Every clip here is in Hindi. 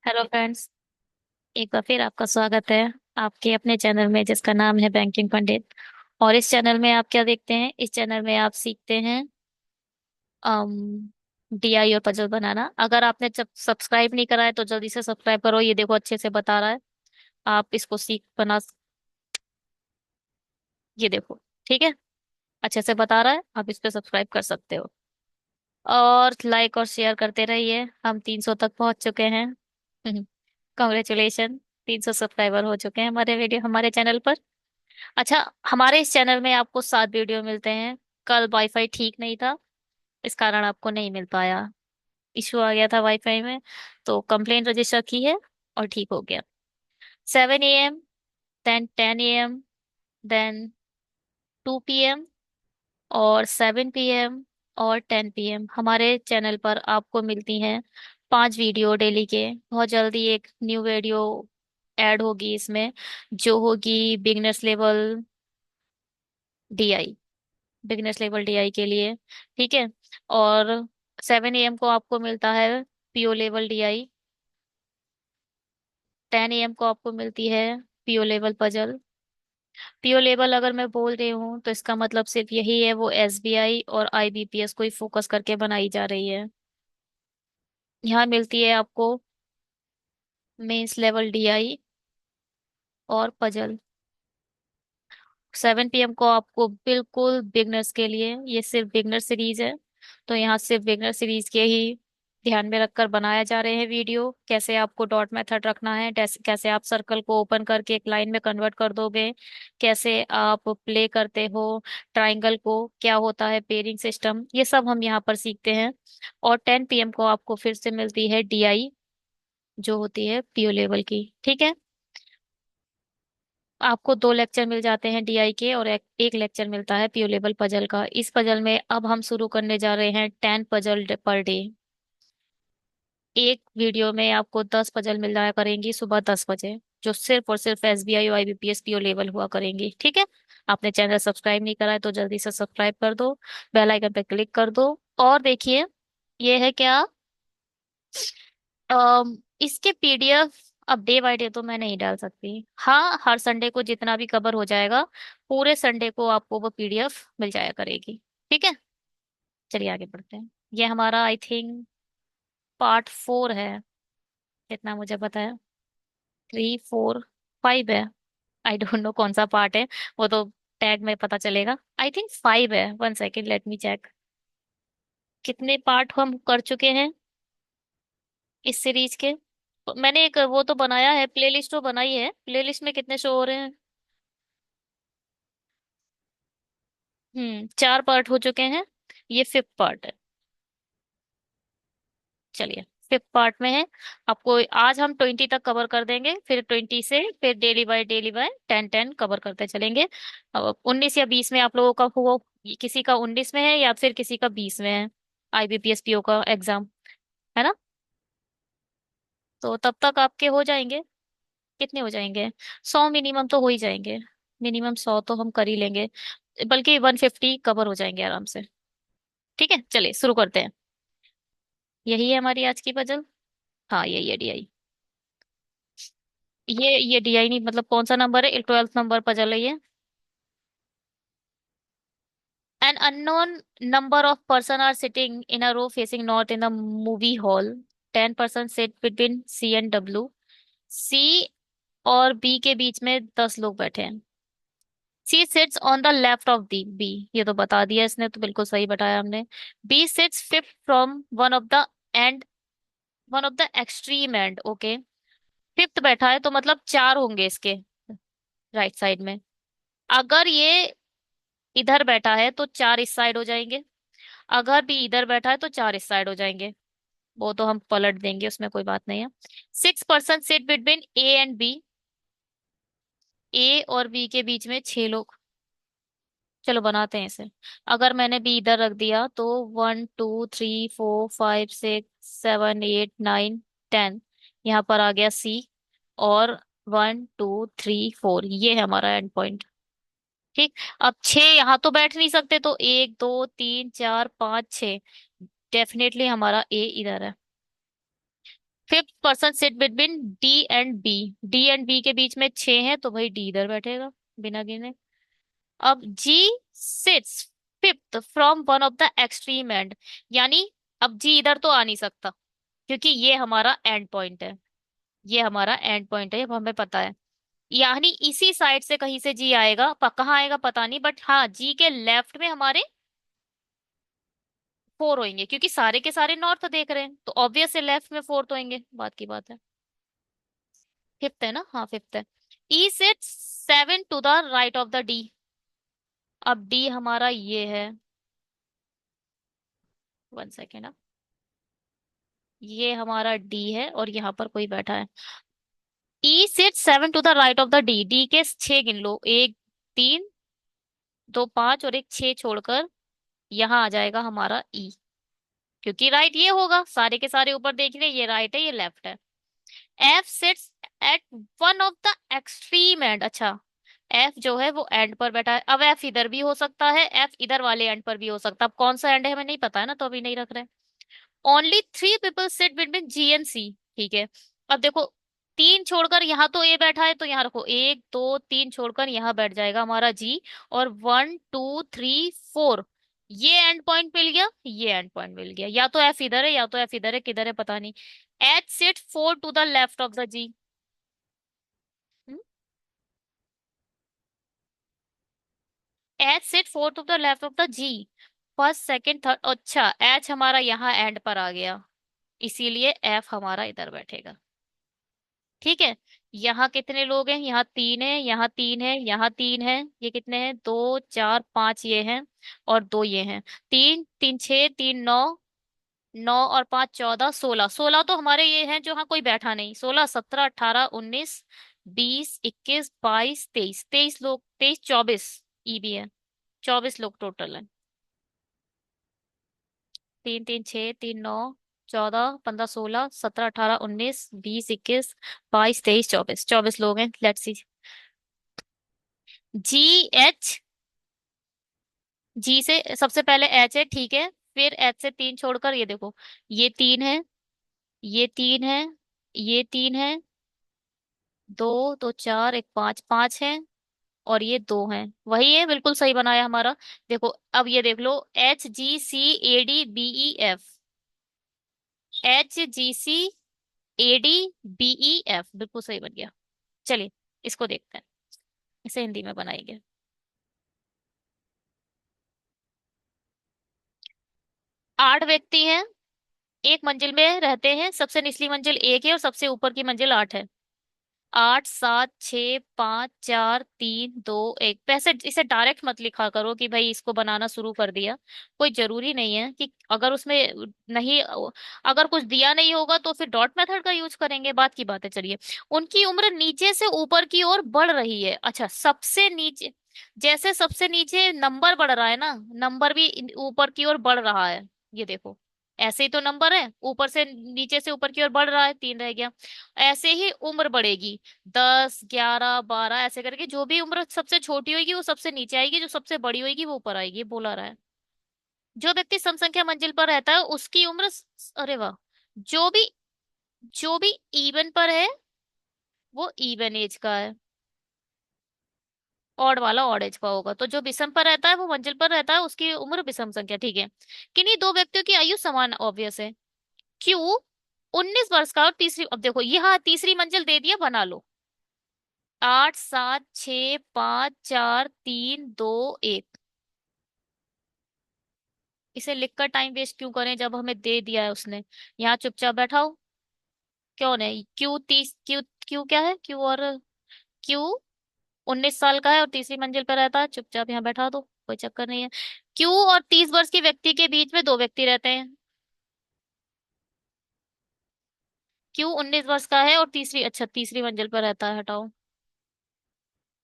Hello friends. एक बार फिर आपका स्वागत है आपके अपने चैनल में जिसका नाम है बैंकिंग पंडित। और इस चैनल में आप क्या देखते हैं? इस चैनल में आप सीखते हैं डीआई और पजल बनाना। अगर आपने जब सब्सक्राइब नहीं करा है तो जल्दी से सब्सक्राइब करो। ये देखो अच्छे से बता रहा है। आप इसको सीख बना। ये देखो। ठीक है। अच्छे से बता रहा है, आप इस पे सब्सक्राइब कर सकते हो। और लाइक और शेयर करते रहिए। हम 300 तक पहुंच चुके हैं। कॉन्ग्रेचुलेशन। 300 सब्सक्राइबर हो चुके हैं हमारे चैनल पर। अच्छा। हमारे इस चैनल में आपको 7 वीडियो मिलते हैं। कल वाईफाई ठीक नहीं था, इस कारण आपको नहीं मिल पाया। इशू आ गया था वाईफाई में, तो कंप्लेंट रजिस्टर की है और ठीक हो गया। 7 AM, then 10 AM, then 2 PM और 7 PM और 10 PM हमारे चैनल पर आपको मिलती हैं 5 वीडियो डेली के। बहुत जल्दी एक न्यू वीडियो ऐड होगी इसमें, जो होगी beginners level DI. Beginners level DI के लिए। ठीक है। और 7 AM को आपको मिलता है पीओ लेवल डीआई। 10 AM को आपको मिलती है PO level puzzle. PO level अगर मैं बोल रही हूँ तो इसका मतलब सिर्फ यही है, वो एसबीआई और आईबीपीएस को ही फोकस करके बनाई जा रही है। यहाँ मिलती है आपको मेंस लेवल डीआई और पजल। 7 PM को आपको बिल्कुल बिगनर्स के लिए, ये सिर्फ बिगनर सीरीज है, तो यहाँ सिर्फ बिगनर सीरीज के ही ध्यान में रखकर बनाया जा रहे हैं वीडियो। कैसे आपको डॉट मेथड रखना है, कैसे आप सर्कल को ओपन करके एक लाइन में कन्वर्ट कर दोगे, कैसे आप प्ले करते हो ट्राइंगल को, क्या होता है पेयरिंग सिस्टम, ये सब हम यहाँ पर सीखते हैं। और 10 PM को आपको फिर से मिलती है डीआई, जो होती है पीओ लेवल की। ठीक है। आपको 2 लेक्चर मिल जाते हैं डीआई के, और एक लेक्चर मिलता है पीओ लेवल पजल का। इस पजल में अब हम शुरू करने जा रहे हैं 10 पजल पर डे। एक वीडियो में आपको 10 पजल मिल जाया करेंगी सुबह 10 बजे, जो सिर्फ और सिर्फ एसबीआई और आईबीपीएस पीओ लेवल हुआ करेंगी। ठीक है। आपने चैनल सब्सक्राइब नहीं करा है तो जल्दी से सब्सक्राइब कर दो, बेल आइकन पे क्लिक कर दो। और देखिए, ये है क्या, इसके पीडीएफ अब डे बाय डे तो मैं नहीं डाल सकती। हाँ, हर संडे को जितना भी कवर हो जाएगा, पूरे संडे को आपको वो पीडीएफ मिल जाया करेगी। ठीक है। चलिए आगे बढ़ते हैं। ये हमारा आई थिंक पार्ट 4 है, जितना मुझे पता है। 3, 4, 5 है। आई डोंट नो कौन सा पार्ट है, वो तो टैग में पता चलेगा। आई थिंक 5 है। 1 सेकेंड, लेट मी चेक कितने पार्ट हम कर चुके हैं इस सीरीज के। मैंने एक वो तो बनाया है, प्लेलिस्ट तो बनाई है। प्लेलिस्ट में कितने शो हो रहे हैं? 4 पार्ट हो चुके हैं। ये 5th पार्ट है। चलिए, 5th पार्ट में है। आपको आज हम 20 तक कवर कर देंगे, फिर 20 से फिर डेली बाय 10 10 कवर करते चलेंगे। अब 19 या 20 में आप लोगों का हो, किसी का 19 में है या फिर किसी का 20 में है आईबीपीएस पीओ का एग्जाम, है ना? तो तब तक आपके हो जाएंगे। कितने हो जाएंगे? 100 मिनिमम तो हो ही जाएंगे। मिनिमम 100 तो हम कर ही लेंगे, बल्कि 150 कवर हो जाएंगे आराम से। ठीक है, चलिए शुरू करते हैं। यही है हमारी आज की पजल। हाँ, यही है डीआई। ये डीआई नहीं, मतलब कौन सा नंबर है? 12th नंबर पजल है ये। An unknown number of person are sitting in a row facing north in the movie hall. 10 person sit between C and W. C और B के बीच में 10 लोग बैठे हैं। C sits on the left of the B, ये तो बता दिया इसने, तो बिल्कुल सही बताया हमने। B sits fifth from end one of the extreme end, okay. Fifth बैठा है तो मतलब 4 होंगे इसके राइट साइड में। अगर ये इधर बैठा है तो 4 इस साइड हो जाएंगे। अगर भी इधर बैठा है तो 4 इस साइड हो जाएंगे। वो तो हम पलट देंगे, उसमें कोई बात नहीं है। 6 person sit between A and B. A और बी के बीच में 6 लोग। चलो बनाते हैं इसे। अगर मैंने बी इधर रख दिया तो 1 2 3 4 5 6 7 8 9 10। यहाँ पर आ गया सी। और 1 2 3 4, ये है हमारा एंड पॉइंट। ठीक। अब 6 यहाँ तो बैठ नहीं सकते, तो 1 2 3 4 5 6। डेफिनेटली हमारा ए इधर है। Person sit between D and B. D and B के बीच में 6 है तो भाई डी इधर बैठेगा बिना गिने। अब G sits fifth from one of the extreme end, यानी अब जी इधर तो आ नहीं सकता क्योंकि ये हमारा एंड पॉइंट है। ये हमारा एंड पॉइंट है, ये हमें पता है। यानी इसी साइड से कहीं से जी आएगा, कहाँ आएगा पता नहीं, बट हाँ जी के लेफ्ट में हमारे 4 होंगे क्योंकि सारे के सारे नॉर्थ देख रहे हैं तो ऑब्वियस है लेफ्ट में 4 तो होंगे, बात की बात है। फिफ्थ है ना, हाँ फिफ्थ है। E sit 7 to the right of the D. अब डी हमारा ये है, 1 सेकेंड। ये हमारा डी है और यहाँ पर कोई बैठा है। E sit 7 to the right of the D. D के 6 गिन लो, 1 3 2 5 और एक 6 छोड़कर यहाँ आ जाएगा हमारा ई, क्योंकि राइट ये होगा, सारे के सारे ऊपर देख रहे हैं, ये राइट है ये लेफ्ट है। F seats eight one of the extreme and. अच्छा, एफ जो है वो एंड पर बैठा है। अब एफ इधर भी हो सकता है, एफ इधर वाले एंड पर भी हो सकता है। अब कौन सा एंड है हमें नहीं पता है ना, तो अभी नहीं रख रहे। Only 3 people sit between G and C, ठीक है। अब देखो, 3 छोड़कर यहाँ तो ए बैठा है तो यहाँ रखो, 1 2 3 छोड़कर यहाँ बैठ जाएगा हमारा जी। और 1 2 3 4 ये एंड पॉइंट मिल गया, ये एंड पॉइंट मिल गया। या तो एफ इधर है या तो एफ इधर है, किधर है पता नहीं। H sit 4 to the left of the G. H sit 4 to the left of the G. First second third, अच्छा एच हमारा यहाँ एंड पर आ गया, इसीलिए एफ हमारा इधर बैठेगा। ठीक है। यहाँ कितने लोग हैं, यहाँ 3 है, यहाँ 3 है, यहाँ 3 है। ये कितने हैं, 2 4 5 ये हैं और 2 ये हैं। 3 3 6 3 9, 9 और 5 14, 16। 16 तो हमारे ये हैं जो, हाँ कोई बैठा नहीं। 16 17 18 19 20 21 22 23, 23 लोग, 23 24 ई भी है, 24 लोग टोटल है। 3 3 6 3 9 14 15 16 17 18 19 20 21 22 23 24, 24 लोग हैं। Let's see. जी एच, जी से सबसे पहले एच है, ठीक है। फिर एच से 3 छोड़कर ये देखो, ये 3 है, ये 3 है, ये 3 है, 2 2 4 1 5, 5 है और ये 2 हैं। वही है, बिल्कुल सही बनाया हमारा। देखो अब ये देख लो, HGCADBEF, HGCADBEF बिल्कुल सही बन गया। चलिए इसको देखते हैं, इसे हिंदी में बनाएंगे। 8 व्यक्ति हैं, एक मंजिल में रहते हैं। सबसे निचली मंजिल 1 है और सबसे ऊपर की मंजिल 8 है। 8 7 6 5 4 3 2 1। वैसे इसे डायरेक्ट मत लिखा करो कि भाई इसको बनाना शुरू कर दिया, कोई जरूरी नहीं है कि अगर उसमें नहीं, अगर कुछ दिया नहीं होगा तो फिर डॉट मेथड का यूज करेंगे, बात की बात है। चलिए, उनकी उम्र नीचे से ऊपर की ओर बढ़ रही है। अच्छा, सबसे नीचे, जैसे सबसे नीचे नंबर बढ़ रहा है ना, नंबर भी ऊपर की ओर बढ़ रहा है। ये देखो, ऐसे ही तो नंबर है, ऊपर से नीचे से ऊपर की ओर बढ़ रहा है, 3 रह गया। ऐसे ही उम्र बढ़ेगी, 10 11 12 ऐसे करके, जो भी उम्र सबसे छोटी होगी वो सबसे नीचे आएगी, जो सबसे बड़ी होगी वो ऊपर आएगी, बोला रहा है। जो व्यक्ति सम संख्या मंजिल पर रहता है उसकी उम्र अरे वाह, जो भी, जो भी इवन पर है वो इवन एज का है, ऑड वाला ऑड एज का होगा। तो जो विषम पर रहता है वो मंजिल पर रहता है, उसकी उम्र विषम संख्या, ठीक है। किन्हीं दो व्यक्तियों की आयु समान ऑब्वियस है। क्यू 19 वर्ष का और तीसरी, अब देखो यहाँ तीसरी मंजिल दे दिया, बना लो। 8 7 6 5 4 3 2 1। इसे लिखकर टाइम वेस्ट क्यों करें जब हमें दे दिया है उसने। यहाँ चुपचाप बैठाओ। क्यों नहीं, क्यू 30, क्यू क्यू क्या है, क्यू और क्यू 19 साल का है और तीसरी मंजिल पर रहता है, चुपचाप यहाँ बैठा दो, कोई चक्कर नहीं है। क्यू और 30 वर्ष के व्यक्ति के बीच में 2 व्यक्ति रहते हैं। क्यू 19 वर्ष का है और तीसरी, अच्छा तीसरी मंजिल पर रहता है, हटाओ।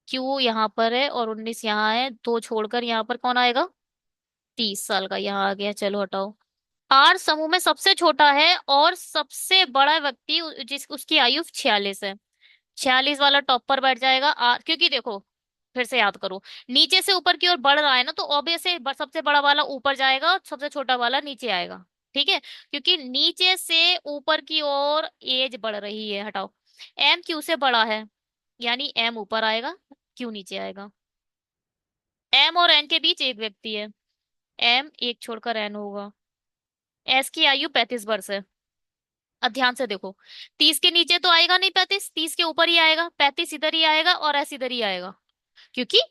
क्यू यहाँ पर है और 19 यहाँ है, 2 छोड़कर यहाँ पर कौन आएगा, 30 साल का यहाँ आ गया, चलो हटाओ। आर समूह में सबसे छोटा है और सबसे बड़ा व्यक्ति जिस उसकी आयु 46 है। 46 वाला टॉप पर बैठ जाएगा आर, क्योंकि देखो फिर से याद करो, नीचे से ऊपर की ओर बढ़ रहा है ना, तो ऑब्वियस है सबसे बड़ा वाला ऊपर जाएगा और सबसे छोटा वाला नीचे आएगा। ठीक है, क्योंकि नीचे से ऊपर की ओर एज बढ़ रही है, हटाओ। एम क्यू से बड़ा है, यानी एम ऊपर आएगा, क्यू नीचे आएगा। एम और एन के बीच एक व्यक्ति है, एम एक छोड़कर एन होगा। एस की आयु 35 वर्ष है। अब ध्यान से देखो, 30 के नीचे तो आएगा नहीं 35, 30 के ऊपर ही आएगा, 35 इधर ही आएगा और एस इधर ही आएगा। क्योंकि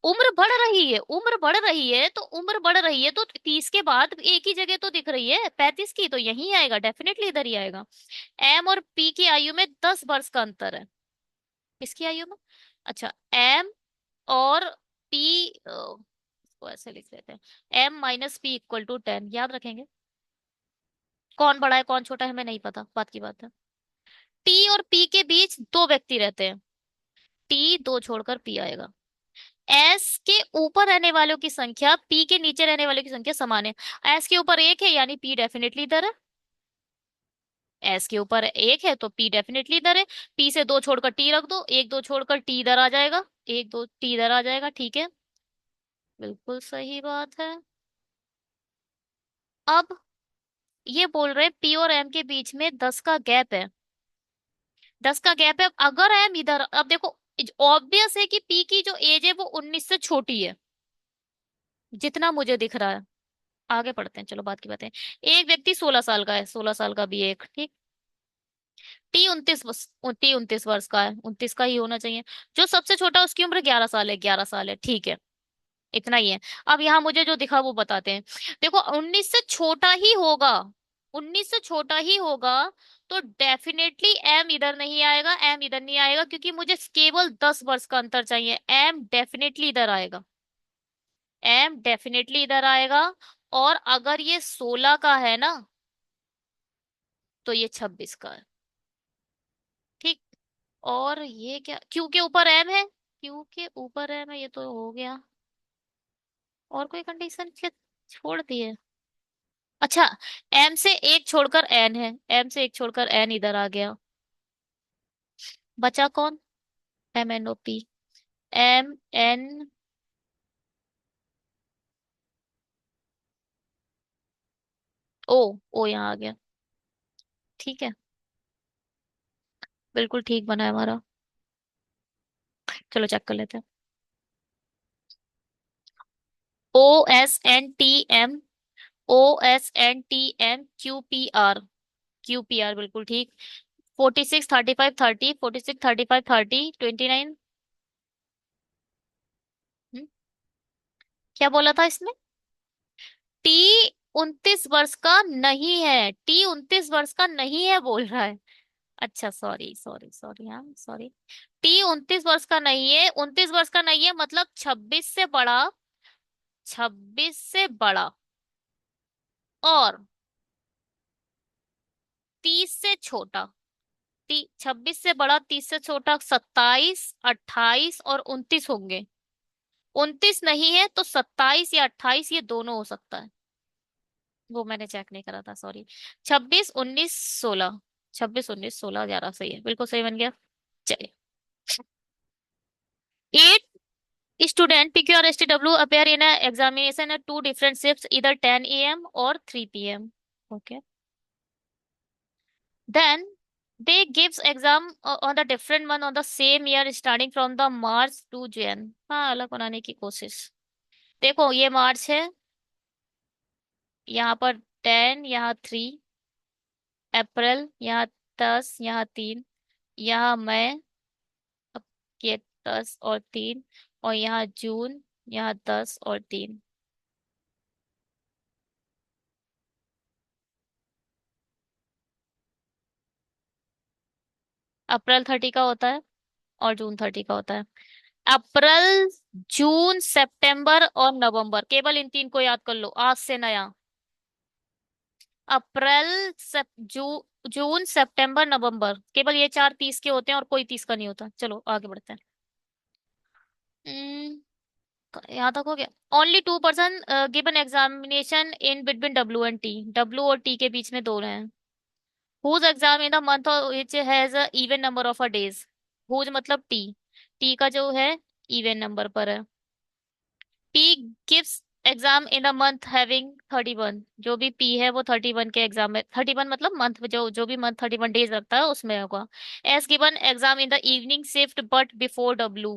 उम्र बढ़ रही है, उम्र बढ़ रही है, तो उम्र बढ़ रही है तो 30 के बाद एक ही जगह तो दिख रही है 35 की, तो यही आएगा, डेफिनेटली इधर ही आएगा। एम और पी की आयु में 10 वर्ष का अंतर है। किसकी आयु में? अच्छा, एम और पी, इसको ऐसे लिख लेते हैं, M - P = 10, याद रखेंगे। कौन बड़ा है कौन छोटा है हमें नहीं पता, बात की बात है। टी और पी के बीच दो व्यक्ति रहते हैं, टी दो छोड़कर पी आएगा। एस के ऊपर रहने वालों की संख्या पी के नीचे रहने वालों की संख्या समान है। एस के ऊपर एक है, यानी पी डेफिनेटली इधर है। एस के ऊपर एक है तो पी डेफिनेटली इधर है। पी से दो छोड़कर टी रख दो, एक दो छोड़कर टी इधर आ जाएगा, एक दो टी इधर आ जाएगा, ठीक है। बिल्कुल सही बात है। अब ये बोल रहे पी और एम के बीच में 10 का गैप है, 10 का गैप है। अगर एम इधर, अब देखो, ऑब्वियस है कि पी की जो एज है वो 19 से छोटी है, जितना मुझे दिख रहा है। आगे पढ़ते हैं, चलो बात की बात है। एक व्यक्ति 16 साल का है, 16 साल का भी एक, ठीक। टी 29 वर्ष का है, 29 का ही होना चाहिए। जो सबसे छोटा है, उसकी उम्र 11 साल है, 11 साल है, ठीक है। इतना ही है। अब यहाँ मुझे जो दिखा वो बताते हैं। देखो, 19 से छोटा ही होगा, 19 से छोटा ही होगा, तो डेफिनेटली एम इधर नहीं आएगा, एम इधर नहीं आएगा, क्योंकि मुझे केवल 10 वर्ष का अंतर चाहिए। एम डेफिनेटली इधर आएगा, एम डेफिनेटली इधर आएगा। और अगर ये 16 का है ना, तो ये 26 का है, ठीक। और ये क्या, क्यू के ऊपर एम है, क्यू के ऊपर एम है, ये तो हो गया। और कोई कंडीशन क्या छोड़ दी है? अच्छा, एम से एक छोड़कर एन है, एम से एक छोड़कर एन इधर आ गया। बचा कौन? MNOP। MN, ओ यहाँ आ गया, ठीक है। बिल्कुल ठीक बना है हमारा। चलो चेक कर लेते हैं। OSNTM, OSNTM, QPR बिल्कुल ठीक। 46 35 30, 46 35 30, 29। क्या बोला था इसमें? टी 29 वर्ष का नहीं है, टी 29 वर्ष का नहीं है बोल रहा है। अच्छा, सॉरी सॉरी सॉरी, हाँ सॉरी। टी 29 वर्ष का नहीं है, 29 वर्ष का नहीं है, मतलब 26 से बड़ा, 26 से बड़ा, और 30 से छोटा। 26 से बड़ा, 30 से छोटा, 27 28 और 29 होंगे। 29 नहीं है तो 27 या 28, ये दोनों हो सकता है। वो मैंने चेक नहीं करा था, सॉरी। 26 19 16, 26 19 16 11 सही है, बिल्कुल सही बन गया। चलिए। 8 student PQRSTW appear in a examination at two different shifts, either 10 a.m. or 3 p.m. Okay. Then they gives exam on the different month on the same year starting from the March to Jan। हाँ, अलग बनाने की कोशिश। देखो, ये मार्च है, यहाँ पर 10, यहाँ 3, अप्रैल यहाँ 10, यहाँ 3, यहाँ मई, अब ये 10 और 3, और यहाँ जून, यहाँ 10 और 3। अप्रैल 30 का होता है और जून 30 का होता है। अप्रैल, जून, सितंबर और नवंबर, केवल इन तीन को याद कर लो आज से नया। अप्रैल, जून, सितंबर, नवंबर, केवल ये चार 30 के होते हैं और कोई 30 का नहीं होता। चलो आगे बढ़ते हैं। यहाँ तक हो गया। Only 2% given examination in between W and T, W और टी के बीच में दो हैं। Whose exam in the month which has a even number of a days. Whose मतलब टी, टी का जो है इवन नंबर पर है। P gives exam in the month having 31, जो भी पी है वो 31 के एग्जाम में, 31 मतलब मंथ, जो भी मंथ 31 डेज रखता है उसमें होगा। S given exam in the evening shift but before W,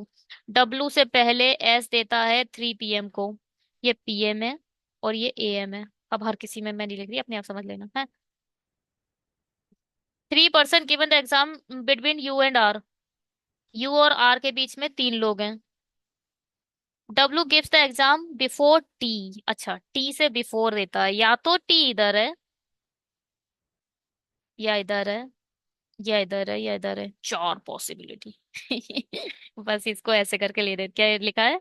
W से पहले एस देता है 3 PM को। ये पीएम है और ये एएम है। अब हर किसी में मैं नहीं लिख रही, अपने आप समझ लेना है। 3 person given the exam between U and R, U और आर के बीच में 3 लोग हैं। W gives the exam before T, अच्छा टी से बिफोर देता है, या तो टी इधर है या इधर है या इधर है या इधर है, 4 पॉसिबिलिटी। बस इसको ऐसे करके ले दे, क्या लिखा है?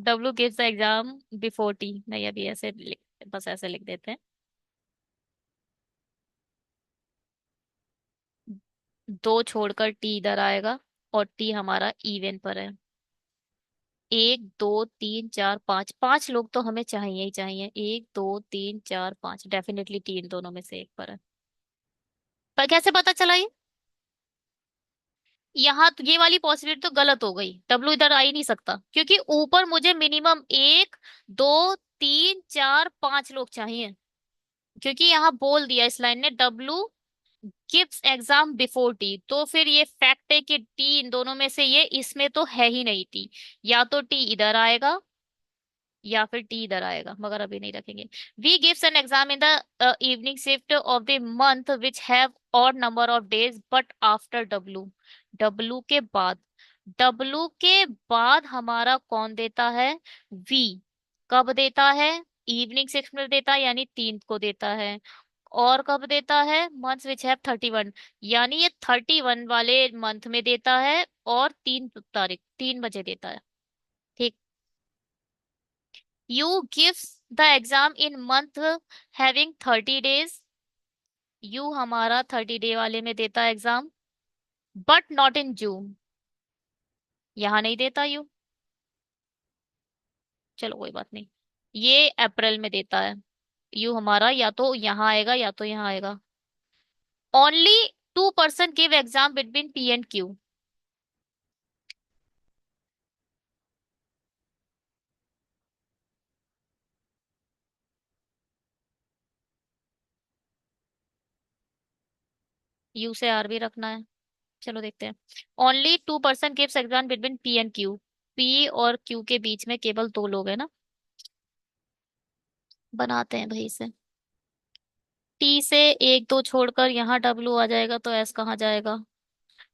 W gives the exam before T, नहीं अभी ऐसे बस ऐसे लिख देते हैं। दो छोड़कर टी इधर आएगा और टी हमारा इवन पर है। 1 2 3 4 5, 5 लोग तो हमें चाहिए ही चाहिए। 1 2 3 4 5, डेफिनेटली तीन दोनों में से एक पर है। पर कैसे पता चला ये? यहाँ तो ये वाली पॉसिबिलिटी तो गलत हो गई, डब्लू इधर आ ही नहीं सकता, क्योंकि ऊपर मुझे मिनिमम 1 2 3 4 5 लोग चाहिए। क्योंकि यहाँ बोल दिया इस लाइन ने W gives exam before T, तो फिर ये फैक्ट है कि टी इन दोनों में से ये इसमें तो है ही नहीं टी। या तो टी इधर आएगा या फिर टी इधर आएगा, मगर अभी नहीं रखेंगे। V gives an exam in the evening shift of the month which have odd number of days but after W, W के बाद, डब्लू के बाद हमारा कौन देता है? वी। कब देता है? इवनिंग शिफ्ट में देता है, यानी 3 को देता है। और कब देता है? मंथ्स विच हैव 31, यानी ये 31 वाले मंथ में देता है, और 3 तारीख 3 बजे देता है। ठीक। You gives the exam in month having 30 days, you हमारा 30 डे वाले में देता है एग्जाम, बट नॉट इन जून, यहाँ नहीं देता यू। चलो कोई बात नहीं, ये अप्रैल में देता है। यू हमारा या तो यहाँ आएगा या तो यहाँ आएगा। Only 2 person give exam between P and Q, you से आर भी रखना है। चलो देखते हैं। Only 2 person gives exam between P and Q, P और क्यू के बीच में केवल 2 लोग हैं ना, बनाते हैं भाई इसे। टी से 1 2 छोड़कर यहाँ डब्लू आ जाएगा, तो एस कहाँ जाएगा?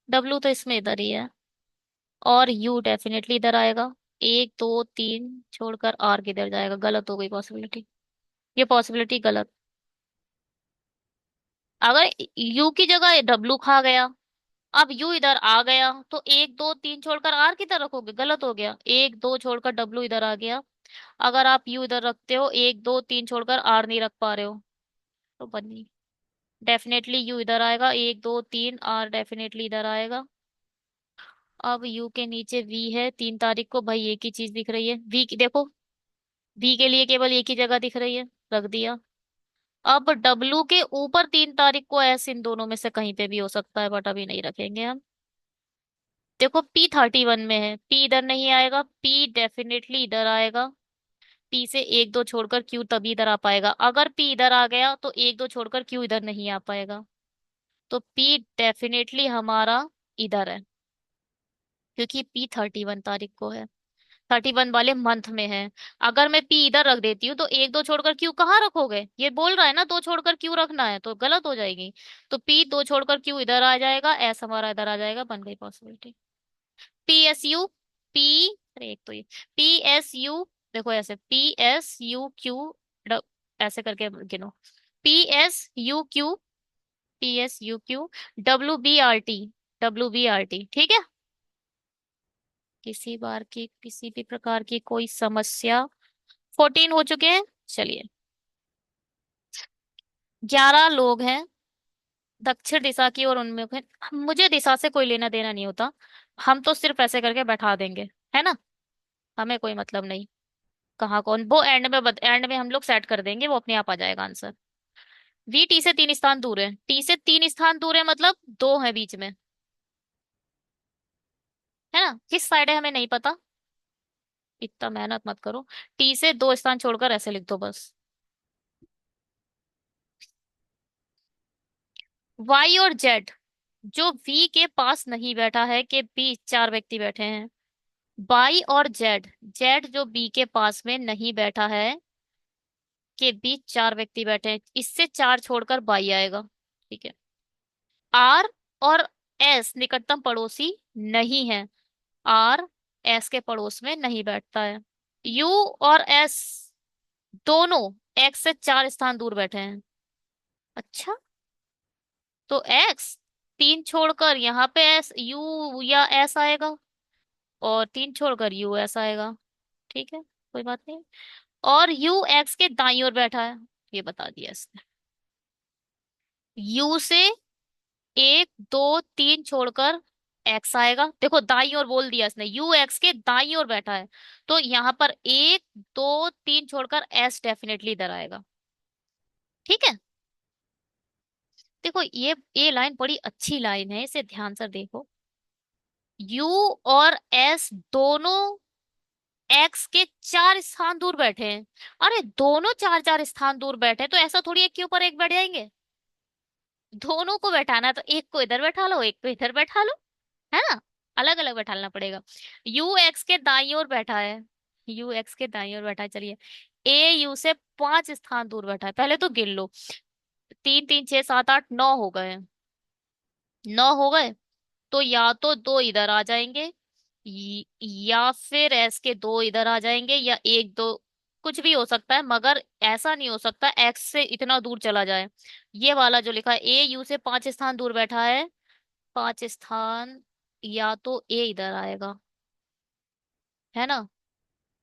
डब्लू तो इसमें इधर ही है, और यू डेफिनेटली इधर आएगा। 1 2 3 छोड़कर आर किधर जाएगा? गलत हो गई पॉसिबिलिटी, ये पॉसिबिलिटी गलत। अगर यू की जगह डब्लू खा गया, अब यू इधर आ गया, तो 1 2 3 छोड़कर आर किधर रखोगे? गलत हो गया। 1 2 छोड़कर डब्लू इधर आ गया, अगर आप यू इधर रखते हो, 1 2 3 छोड़कर आर नहीं रख पा रहे हो, तो बनी डेफिनेटली यू इधर आएगा। 1 2 3 आर डेफिनेटली इधर आएगा। अब यू के नीचे वी है, 3 तारीख को भाई एक ही चीज दिख रही है, वी की देखो, वी के लिए केवल एक ही जगह दिख रही है, रख दिया। अब डब्लू के ऊपर 3 तारीख को एस, इन दोनों में से कहीं पे भी हो सकता है, बट अभी नहीं रखेंगे हम। देखो पी 31 में है, पी इधर नहीं आएगा, पी डेफिनेटली इधर आएगा। पी से 1 2 छोड़कर क्यू तभी इधर आ पाएगा, अगर पी इधर आ गया तो 1 2 छोड़कर क्यू इधर नहीं आ पाएगा। तो पी डेफिनेटली हमारा इधर है, क्योंकि पी 31 तारीख को है, 31 वाले मंथ में है। अगर मैं पी इधर रख देती हूँ, तो 1 2 छोड़कर क्यू कहाँ रखोगे? ये बोल रहा है ना 2 छोड़कर क्यू रखना है, तो गलत हो जाएगी। तो पी 2 छोड़कर क्यू इधर आ जाएगा, एस हमारा इधर आ जाएगा, बन गई possibility. P S you, P, अरे एक तो ये पी एस यू, देखो ऐसे पी एस यू क्यू, ऐसे करके गिनो। P S U Q, P S U Q, W B R T, W B R T, ठीक है। किसी बार की किसी भी प्रकार की कोई समस्या? 14 हो चुके हैं, चलिए। 11 लोग हैं दक्षिण दिशा की ओर उन्मुख है। मुझे दिशा से कोई लेना देना नहीं होता, हम तो सिर्फ ऐसे करके बैठा देंगे, है ना, हमें कोई मतलब नहीं। कहाँ कौन, वो एंड में हम लोग सेट कर देंगे, वो अपने आप आ जाएगा आंसर। वी टी से 3 स्थान दूर है, टी से 3 स्थान दूर है, मतलब 2 है बीच में, है ना। किस साइड है हमें नहीं पता, इतना मेहनत मत करो। टी से दो स्थान छोड़कर ऐसे लिख दो बस। वाई और जेड, जो वी के पास नहीं बैठा है, के बीच चार व्यक्ति बैठे हैं। बाई और जेड, जेड जो बी के पास में नहीं बैठा है, के बीच चार व्यक्ति बैठे हैं, इससे चार छोड़कर बाई आएगा। ठीक है। आर और एस निकटतम पड़ोसी नहीं है। आर एस के पड़ोस में नहीं बैठता है। यू और एस दोनों एक्स से चार स्थान दूर बैठे हैं। अच्छा, तो एक्स तीन छोड़कर यहाँ पे एस यू या एस आएगा, और तीन छोड़कर यू एस आएगा। ठीक है, कोई बात नहीं। और यू एक्स के दाईं ओर बैठा है, ये बता दिया इसने। यू से एक दो तीन छोड़कर एक्स आएगा, देखो दाईं ओर बोल दिया इसने, यू एक्स के दाईं ओर बैठा है, तो यहाँ पर एक दो तीन छोड़कर एस डेफिनेटली इधर आएगा। ठीक है। देखो ये लाइन बड़ी अच्छी लाइन है, इसे ध्यान से देखो। यू और एस दोनों एक्स के चार स्थान दूर बैठे हैं। अरे दोनों चार चार स्थान दूर बैठे हैं, तो ऐसा थोड़ी एक के ऊपर एक बैठ जाएंगे। दोनों को बैठाना है तो एक को इधर बैठा लो, एक को इधर बैठा लो, है ना। अलग अलग बैठाना पड़ेगा। यू एक्स के दाईं ओर बैठा है, यू एक्स के दाईं ओर बैठा है, चलिए। ए यू से पांच स्थान दूर बैठा है, पहले तो गिन लो। तीन तीन छह सात आठ नौ हो गए। नौ हो गए, तो या तो दो इधर आ जाएंगे, या फिर एस के दो इधर आ जाएंगे, या एक दो, कुछ भी हो सकता है, मगर ऐसा नहीं हो सकता एक्स से इतना दूर चला जाए। ये वाला जो लिखा है ए यू से पांच स्थान दूर बैठा है, पांच स्थान, या तो ए इधर आएगा, है ना,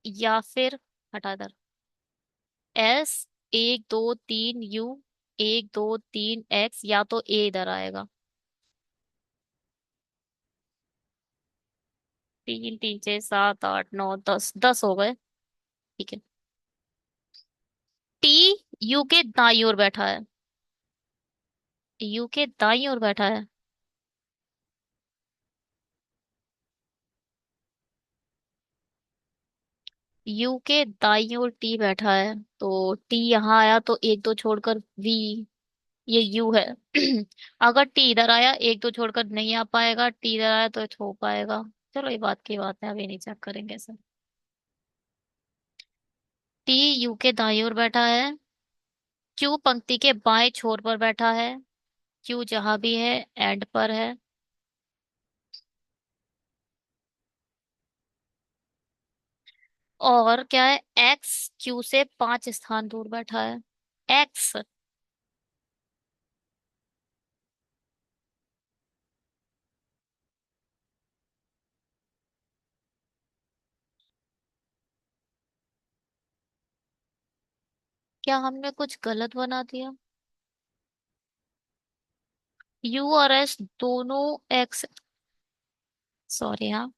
या फिर हटा इधर एस, एक दो तीन यू, एक दो तीन एक्स, या तो ए इधर आएगा। तीन तीन छह सात आठ नौ दस, दस हो गए। ठीक है। टी यू के दाईं ओर बैठा है, यू के दाईं ओर बैठा है। यू के दाईं ओर टी बैठा है, तो टी यहाँ आया तो एक दो छोड़कर वी, ये यू है। अगर टी इधर आया एक दो छोड़कर नहीं आ पाएगा, टी इधर आया तो हो पाएगा। चलो ये बात की बात है, अभी नहीं चेक करेंगे सर। टी यू के दाईं ओर बैठा है, क्यू पंक्ति के बाएं छोर पर बैठा है, क्यू जहां भी है एंड पर है। और क्या है, एक्स क्यू से पांच स्थान दूर बैठा है। एक्स, क्या हमने कुछ गलत बना दिया। यू और एस दोनों एक्स, सॉरी हाँ,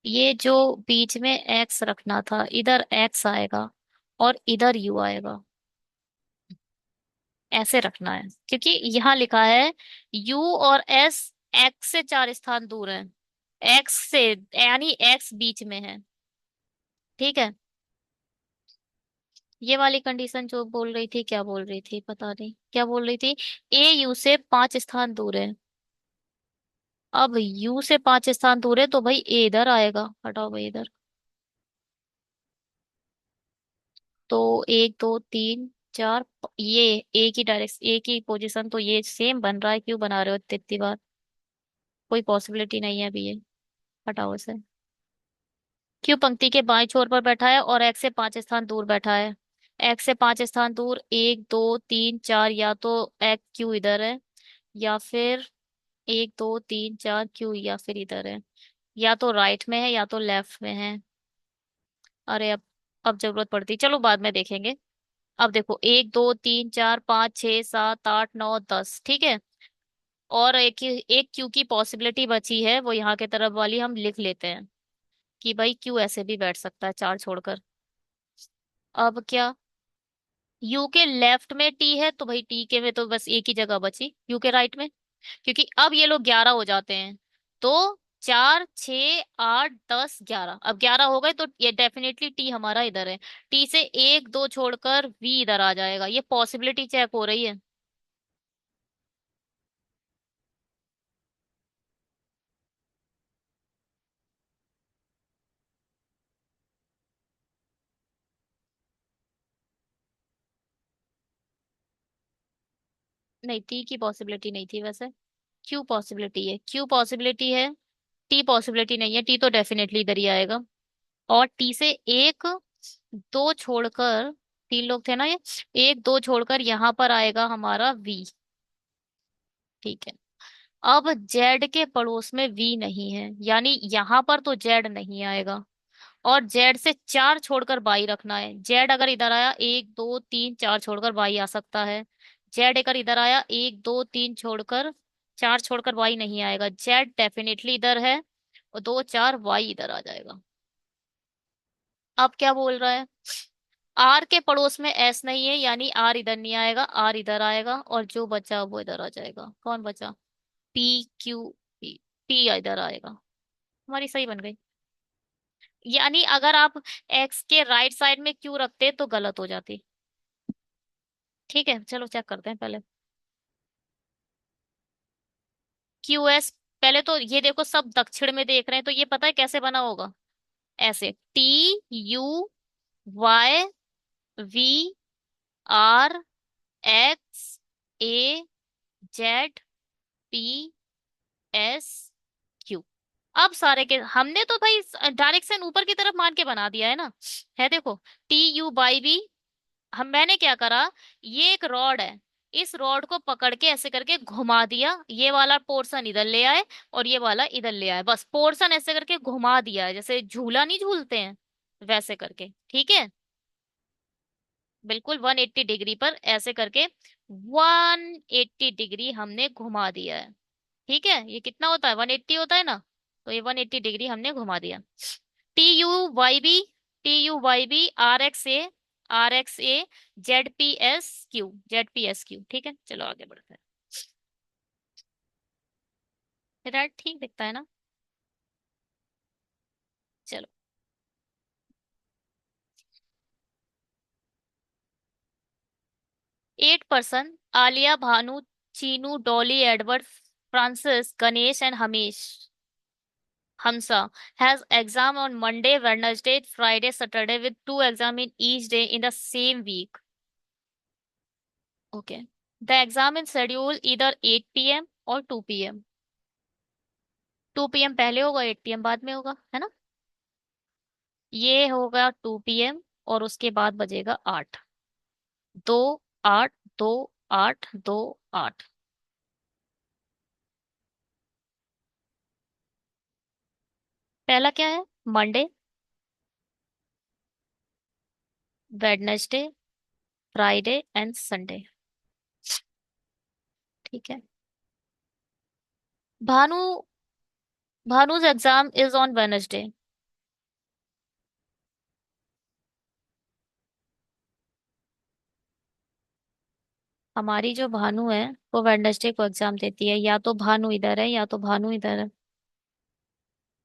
ये जो बीच में एक्स रखना था, इधर एक्स आएगा और इधर यू आएगा, ऐसे रखना है, क्योंकि यहाँ लिखा है यू और एस एक्स से चार स्थान दूर है, एक्स से, यानी एक्स बीच में है। ठीक है। ये वाली कंडीशन जो बोल रही थी, क्या बोल रही थी पता नहीं क्या बोल रही थी। ए यू से पांच स्थान दूर है, अब यू से पांच स्थान दूर है तो भाई ए इधर आएगा, हटाओ भाई इधर। तो एक दो तीन चार, ये एक ही डायरेक्ट एक ही पोजीशन, तो ये सेम बन रहा है, क्यों बना रहे हो इतनी बार, कोई पॉसिबिलिटी नहीं है अभी ये, हटाओ इसे। क्यू पंक्ति के बाएं छोर पर बैठा है और एक्स से पांच स्थान दूर बैठा है। एक्स से पांच स्थान दूर, एक दो तीन चार, या तो एक्स क्यू इधर है, या फिर एक दो तीन चार क्यू, या फिर इधर है, या तो राइट में है या तो लेफ्ट में है। अरे अब जरूरत पड़ती, चलो बाद में देखेंगे। अब देखो एक दो तीन चार पाँच छह सात आठ नौ दस, ठीक है। और एक क्यू की पॉसिबिलिटी बची है, वो यहाँ के तरफ वाली हम लिख लेते हैं, कि भाई क्यू ऐसे भी बैठ सकता है चार छोड़कर। अब क्या, यू के लेफ्ट में टी है, तो भाई टी के में तो बस एक ही जगह बची, यू के राइट में, क्योंकि अब ये लोग 11 हो जाते हैं, तो 4 6 8 10 11, अब 11 हो गए तो ये डेफिनेटली टी हमारा इधर है। टी से एक दो छोड़कर वी इधर आ जाएगा, ये पॉसिबिलिटी चेक हो रही है। नहीं, टी की पॉसिबिलिटी नहीं थी वैसे। क्यू पॉसिबिलिटी है, क्यू पॉसिबिलिटी है। टी पॉसिबिलिटी नहीं है, टी तो डेफिनेटली इधर ही आएगा। और टी से एक दो छोड़कर, तीन लोग थे ना ये, एक दो छोड़कर यहाँ पर आएगा हमारा वी। ठीक है। अब जेड के पड़ोस में वी नहीं है, यानी यहाँ पर तो जेड नहीं आएगा। और जेड से चार छोड़कर बाई रखना है। जेड अगर इधर आया, एक दो तीन चार छोड़कर बाई आ सकता है। जेड अगर इधर आया, एक दो तीन छोड़कर, चार छोड़कर वाई नहीं आएगा। जेड डेफिनेटली इधर है, और दो चार वाई इधर आ जाएगा। अब क्या बोल रहा है? आर के पड़ोस में एस नहीं है, यानी आर इधर नहीं आएगा, आर इधर आएगा, और जो बचा वो इधर आ जाएगा। कौन बचा? P Q P. पी इधर आएगा। हमारी सही बन गई। यानी अगर आप एक्स के राइट साइड में क्यू रखते तो गलत हो जाती। ठीक है, चलो चेक करते हैं पहले। क्यू एस, पहले तो ये देखो सब दक्षिण में देख रहे हैं, तो ये पता है कैसे बना होगा? ऐसे T U Y V R X A Z P S Q. अब सारे के हमने तो भाई डायरेक्शन ऊपर की तरफ मान के बना दिया है ना। है देखो, टी यू बाई बी। हम मैंने क्या करा, ये एक रॉड है, इस रॉड को पकड़ के ऐसे करके घुमा दिया, ये वाला पोर्शन इधर ले आए और ये वाला इधर ले आए, बस पोर्शन ऐसे करके घुमा दिया है, जैसे झूला नहीं झूलते हैं वैसे करके। ठीक है, बिल्कुल 180 डिग्री पर ऐसे करके 180 डिग्री हमने घुमा दिया है। ठीक है, ये कितना होता है? 180 होता है ना, तो ये 180 डिग्री हमने घुमा दिया। T U Y B, T U Y B R X A, R X A Z P S Q, Z P S Q. ठीक है, चलो आगे बढ़ते हैं। रेड ठीक दिखता है ना? चलो। 8 person, Alia Bhanu Chinu Dolly Edward Francis Ganesh and Hamish Hamza has exam on Monday, Wednesday, Friday, Saturday with two exam in each day in the same week. Okay. The exam is scheduled either 8 p.m. और 2 p.m. 2 p.m. पहले होगा, 8 p.m. बाद में होगा, है ना? ये होगा 2 p.m. और उसके बाद बजेगा 8। 2 8 2 8 2 8। पहला क्या है? Monday, Wednesday, Friday and Sunday. ठीक है। भानु, भानु's एग्जाम इज ऑन वेडनेसडे। हमारी जो भानु है वो वेडनेसडे को एग्जाम देती है, या तो भानु इधर है या तो भानु इधर है।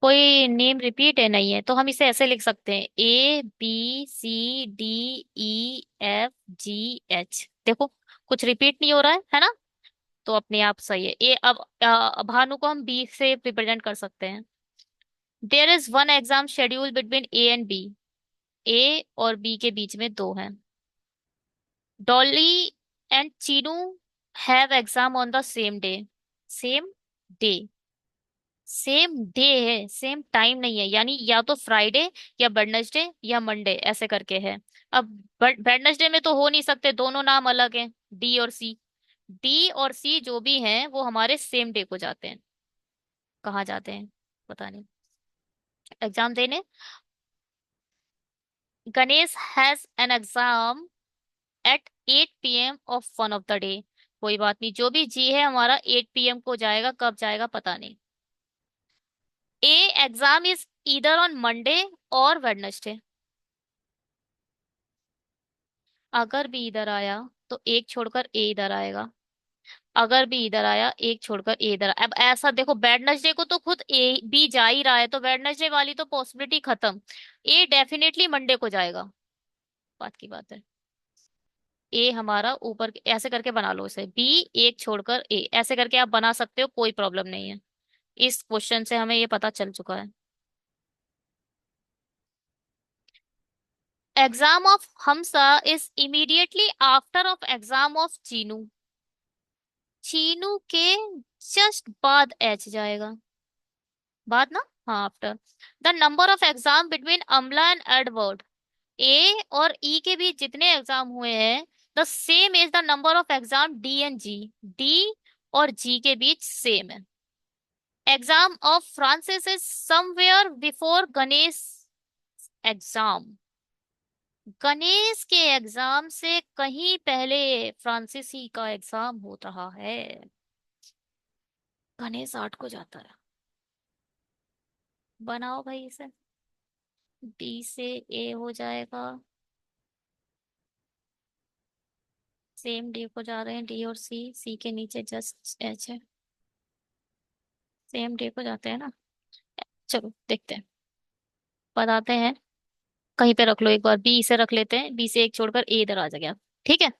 कोई नेम रिपीट है नहीं है, तो हम इसे ऐसे लिख सकते हैं ABCDEFGH। देखो, कुछ रिपीट नहीं हो रहा है ना? तो अपने आप सही है। ए अब भानु को हम बी से रिप्रेजेंट कर सकते हैं। There is one exam schedule between A and B. A और बी के बीच में दो हैं। Dolly and Chinu have exam on the same day. Same day, same day है, सेम टाइम नहीं है, यानी या तो फ्राइडे या वेडनेसडे या मंडे ऐसे करके है। अब वेडनेसडे में तो हो नहीं सकते, दोनों नाम अलग हैं, डी और सी। डी और सी जो भी हैं वो हमारे सेम डे को जाते हैं। कहाँ जाते हैं पता नहीं, एग्जाम देने। Ganesh has an exam at 8 p.m. Of one of the day. कोई बात नहीं, जो भी जी है हमारा 8 p.m. को जाएगा, कब जाएगा पता नहीं। A exam is either on Monday और वेडनेसडे। अगर बी इधर आया तो एक छोड़कर ए इधर आएगा। अगर बी इधर आया, एक छोड़कर ए इधर अब ऐसा देखो, वेडनेसडे को तो खुद ए बी जा ही रहा है, तो वेडनेसडे वाली तो पॉसिबिलिटी खत्म। ए डेफिनेटली मंडे को जाएगा, बात की बात है। ए हमारा ऊपर ऐसे करके बना लो इसे, बी एक छोड़कर ए, ऐसे करके आप बना सकते हो, कोई प्रॉब्लम नहीं है। इस क्वेश्चन से हमें ये पता चल चुका है। Exam of Hamsa is immediately after of exam of Chinu. Chinu के जस्ट बाद एच जाएगा, बाद ना, हाँ after. The number of exam between Amla and Edward. A और ई के बीच जितने एग्जाम हुए हैं, the same is the number of exam D and G. D और जी के बीच सेम है। Exam of Francis is somewhere before Ganesh exam. Ganesh के एग्जाम से कहीं पहले फ्रांसीसी का एग्जाम हो रहा है। गणेश 8 को जाता है। बनाओ भाई इसे। डी से ए हो जाएगा, सेम डी को जा रहे हैं, डी और सी, सी के नीचे जस्ट एच है, सेम डी को जाते हैं ना। चलो देखते हैं, बताते हैं। कहीं पे रख लो एक बार, बी से रख लेते हैं, बी से एक छोड़कर ए इधर आ गया। ठीक है,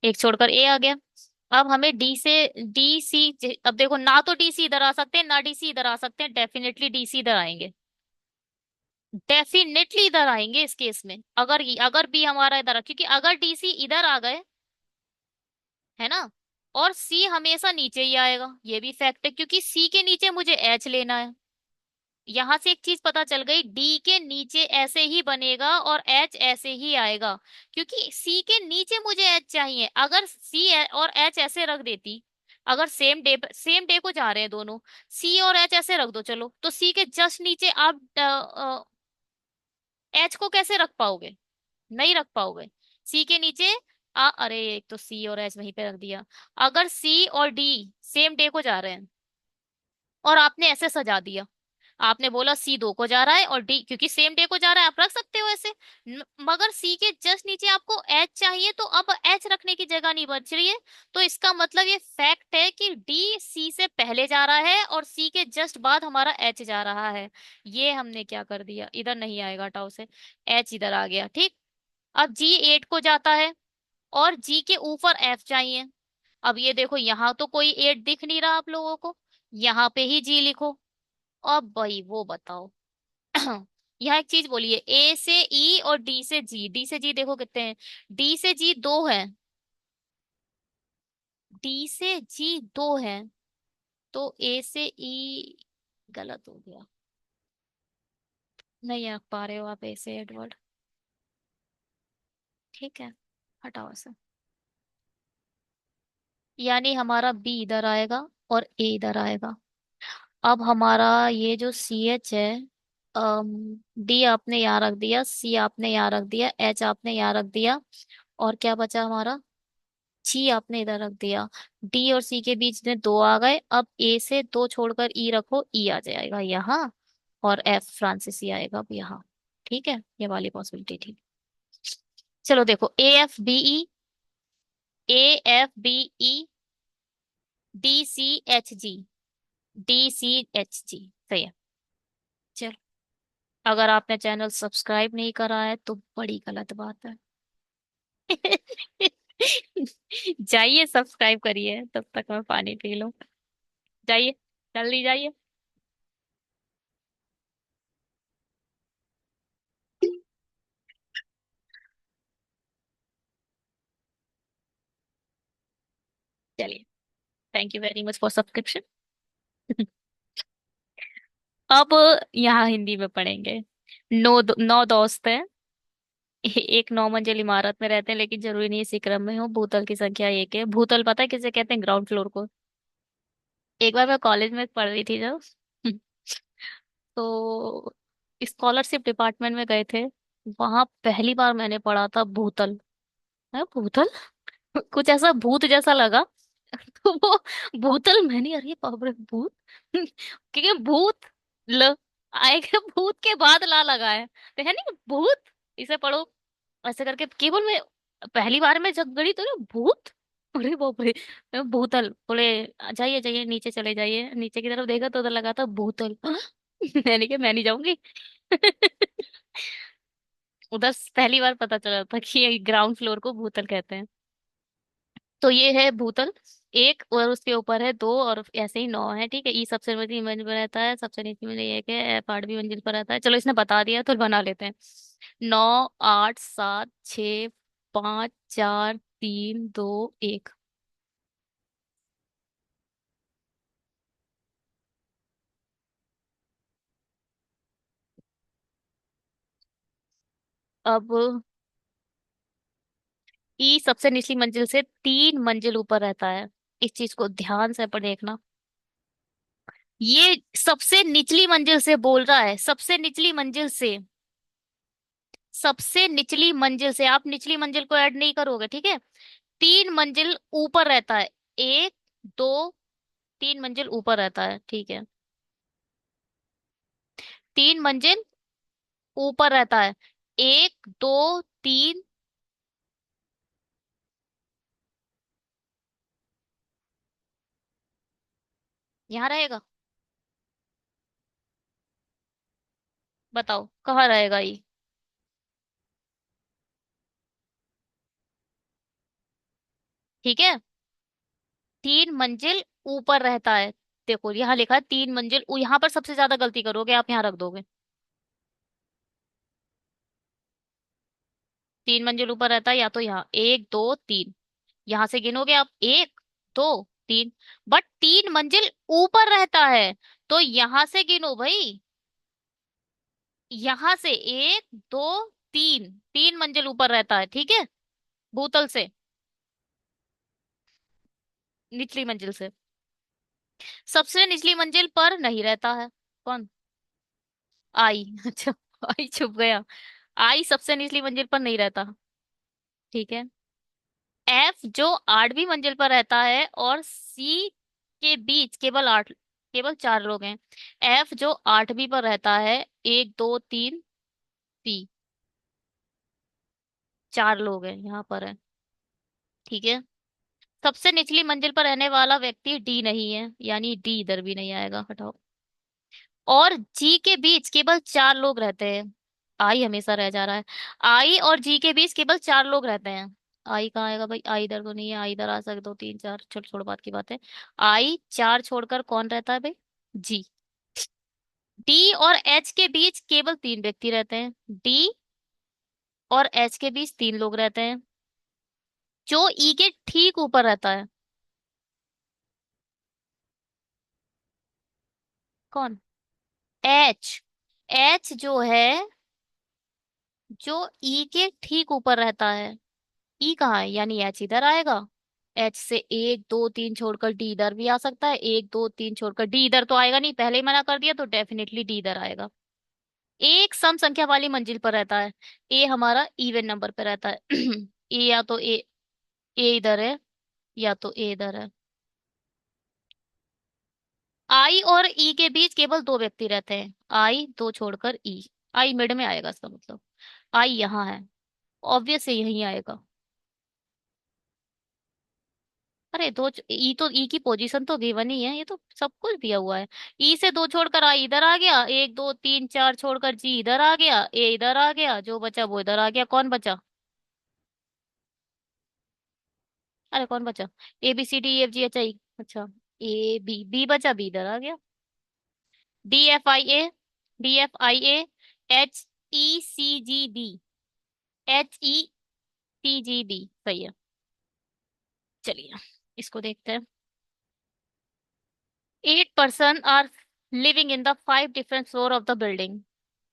एक छोड़कर ए आ गया। अब हमें डी से, डी सी, अब देखो ना तो डी सी इधर आ सकते हैं ना डी सी इधर आ सकते हैं, डेफिनेटली डी सी इधर आएंगे, डेफिनेटली इधर आएंगे इस केस में। अगर बी हमारा इधर क्योंकि अगर डी सी इधर आ गए, है ना, और सी हमेशा नीचे ही आएगा, ये भी फैक्ट है, क्योंकि सी के नीचे मुझे एच लेना है। यहां से एक चीज पता चल गई, डी के नीचे ऐसे ही बनेगा और एच ऐसे ही आएगा, क्योंकि सी के नीचे मुझे एच चाहिए। अगर सी और एच ऐसे रख देती, अगर सेम डे को जा रहे हैं दोनों, सी और एच ऐसे रख दो चलो, तो सी के जस्ट नीचे आप एच को कैसे रख पाओगे, नहीं रख पाओगे। सी के नीचे अरे एक तो सी और एच वहीं पे रख दिया। अगर सी और डी सेम डे को जा रहे हैं और आपने ऐसे सजा दिया, आपने बोला सी 2 को जा रहा है और डी क्योंकि सेम डे को जा रहा है, आप रख सकते हो ऐसे। मगर सी के जस्ट नीचे आपको एच चाहिए, तो अब एच रखने की जगह नहीं बच रही है। तो इसका मतलब ये फैक्ट है कि डी सी से पहले जा रहा है और सी के जस्ट बाद हमारा एच जा रहा है। ये हमने क्या कर दिया, इधर नहीं आएगा, हटाओ से, एच इधर आ गया। ठीक, अब जी 8 को जाता है और जी के ऊपर एफ चाहिए। अब ये देखो, यहाँ तो कोई 8 दिख नहीं रहा आप लोगों को, यहाँ पे ही जी लिखो। अब भाई वो बताओ। यहाँ एक चीज बोलिए, ए से ई और डी से जी, डी से जी देखो कितने हैं, डी से जी 2 है, डी से जी 2 है, तो ए से ई गलत हो गया, नहीं रख पा रहे हो आप ए से एडवर्ड। ठीक है, हटाओ इसे। यानी हमारा बी इधर आएगा और ए इधर आएगा। अब हमारा ये जो सी एच है, डी आपने यहाँ रख दिया, सी आपने यहाँ रख दिया, एच आपने यहाँ रख दिया, और क्या बचा हमारा, जी आपने इधर रख दिया। डी और सी के बीच में 2 आ गए, अब ए से 2 छोड़कर ई रखो, ई आ जाएगा यहाँ, और एफ फ्रांसीसी आएगा अब यहाँ। ठीक है, ये वाली पॉसिबिलिटी थी। चलो देखो, A F B E, A F B E, D C H G, D C H G, सही है। चलो, अगर आपने चैनल सब्सक्राइब नहीं करा है तो बड़ी गलत बात है। जाइए सब्सक्राइब करिए, तब तक मैं पानी पी लूं। जाइए, जल्दी जाइए। चलिए, thank you very much for subscription. अब यहाँ हिंदी में पढ़ेंगे। 9 दोस्त हैं। एक 9 मंजिल इमारत में रहते हैं, लेकिन जरूरी नहीं इसी क्रम में हो, भूतल की संख्या 1 है। भूतल पता है किसे कहते हैं, ग्राउंड फ्लोर को। एक बार मैं कॉलेज में पढ़ रही थी जब, तो स्कॉलरशिप डिपार्टमेंट में गए थे, वहां पहली बार मैंने पढ़ा था भूतल। है भूतल, कुछ ऐसा भूत जैसा लगा। तो वो भूतल, मैंने अरे बाप रे भूत, क्योंकि भूत ल आएगा, भूत के बाद ला लगा है, तो है नहीं भूत, इसे पढ़ो। ऐसे करके केवल मैं पहली बार में जब गई तो ना भूत, अरे बाप रे। भूतल बोले, जाइए जाइए नीचे चले जाइए, नीचे की तरफ देखा तो उधर लगा था भूतल। मैंने कहा मैं नहीं जाऊंगी। उधर पहली बार पता चला था कि ये ग्राउंड फ्लोर को भूतल कहते हैं। तो ये है भूतल एक, और उसके ऊपर है दो, और ऐसे ही नौ है। ठीक है, ई सबसे नीची मंजिल पर रहता है, सबसे नीची मंजिल एक है, एफ आठवीं मंजिल पर रहता है। चलो इसने बता दिया तो बना लेते हैं। नौ, आठ, सात, छ, पाँच, चार, तीन, दो, एक। अब ई सबसे निचली मंजिल से 3 मंजिल ऊपर रहता है। इस चीज को ध्यान से पर देखना। ये सबसे निचली मंजिल से बोल रहा है, सबसे निचली मंजिल से। सबसे निचली मंजिल से, आप निचली मंजिल को ऐड नहीं करोगे, ठीक है। 3 मंजिल ऊपर रहता है। एक, दो, 3 मंजिल ऊपर रहता है, ठीक है। 3 मंजिल ऊपर रहता है। एक, दो, तीन। यहाँ रहेगा। बताओ कहाँ रहेगा ये। ठीक है, 3 मंजिल ऊपर रहता है। देखो यहाँ लिखा है 3 मंजिल, यहाँ पर सबसे ज्यादा गलती करोगे आप, यहाँ रख दोगे। 3 मंजिल ऊपर रहता है, या तो यहाँ एक, दो, तीन। यहाँ से गिनोगे आप, एक, दो, तीन। बट 3 मंजिल ऊपर रहता है, तो यहाँ से गिनो भाई। यहाँ से एक, दो, तीन, 3 मंजिल ऊपर रहता है, ठीक है। भूतल से, निचली मंजिल से। सबसे निचली मंजिल पर नहीं रहता है। कौन? आई। अच्छा, आई छुप गया। आई सबसे निचली मंजिल पर नहीं रहता। ठीक है। एफ जो 8वीं मंजिल पर रहता है, और सी के बीच केवल आठ, केवल 4 लोग हैं। एफ जो 8वीं पर रहता है, एक, दो, तीन, पी, 4 लोग हैं यहाँ पर है। ठीक है। सबसे निचली मंजिल पर रहने वाला व्यक्ति डी नहीं है, यानी डी इधर भी नहीं आएगा, हटाओ। और जी के बीच केवल 4 लोग रहते हैं। आई हमेशा रह जा रहा है। आई और जी के बीच केवल 4 लोग रहते हैं। आई कहाँ आएगा भाई, आई इधर तो नहीं है, आई इधर आ सकते, दो, तीन, चार, छोड़ छोड़ बात की बात है। आई चार छोड़कर कौन रहता है भाई? जी। डी और एच के बीच केवल 3 व्यक्ति रहते हैं। डी और एच के बीच 3 लोग रहते हैं। जो ई के ठीक ऊपर रहता है। कौन? एच। एच जो है, जो ई के ठीक ऊपर रहता है। ई कहाँ है, यानी एच इधर आएगा। एच से एक, दो, तीन छोड़कर डी इधर भी आ सकता है, एक, दो, तीन छोड़कर डी इधर तो आएगा नहीं, पहले ही मना कर दिया, तो डेफिनेटली डी इधर आएगा। एक सम संख्या वाली मंजिल पर रहता है। ए हमारा इवन नंबर पे रहता है। ए या तो ए इधर है, या तो ए इधर है। आई और ई के बीच केवल 2 व्यक्ति रहते हैं। आई दो छोड़कर ई। आई मिड में आएगा इसका मतलब। आई यहाँ है, ऑब्वियस यही आएगा। अरे ई तो, ई की पोजीशन तो गिवन ही है, ये तो सब कुछ दिया हुआ है। ई से दो छोड़कर आई इधर आ गया, एक, दो, तीन, चार छोड़कर जी इधर आ गया, ए इधर आ गया, जो बचा वो इधर आ गया। कौन बचा? अरे कौन बचा? A B C D F G H I, अच्छा। ए बी, बी बचा, बी इधर आ गया। D F I A, D F I A, H E C G B, H E T G B, सही है। चलिए इसको देखते हैं। 8 person are living in the 5 different floor of the building.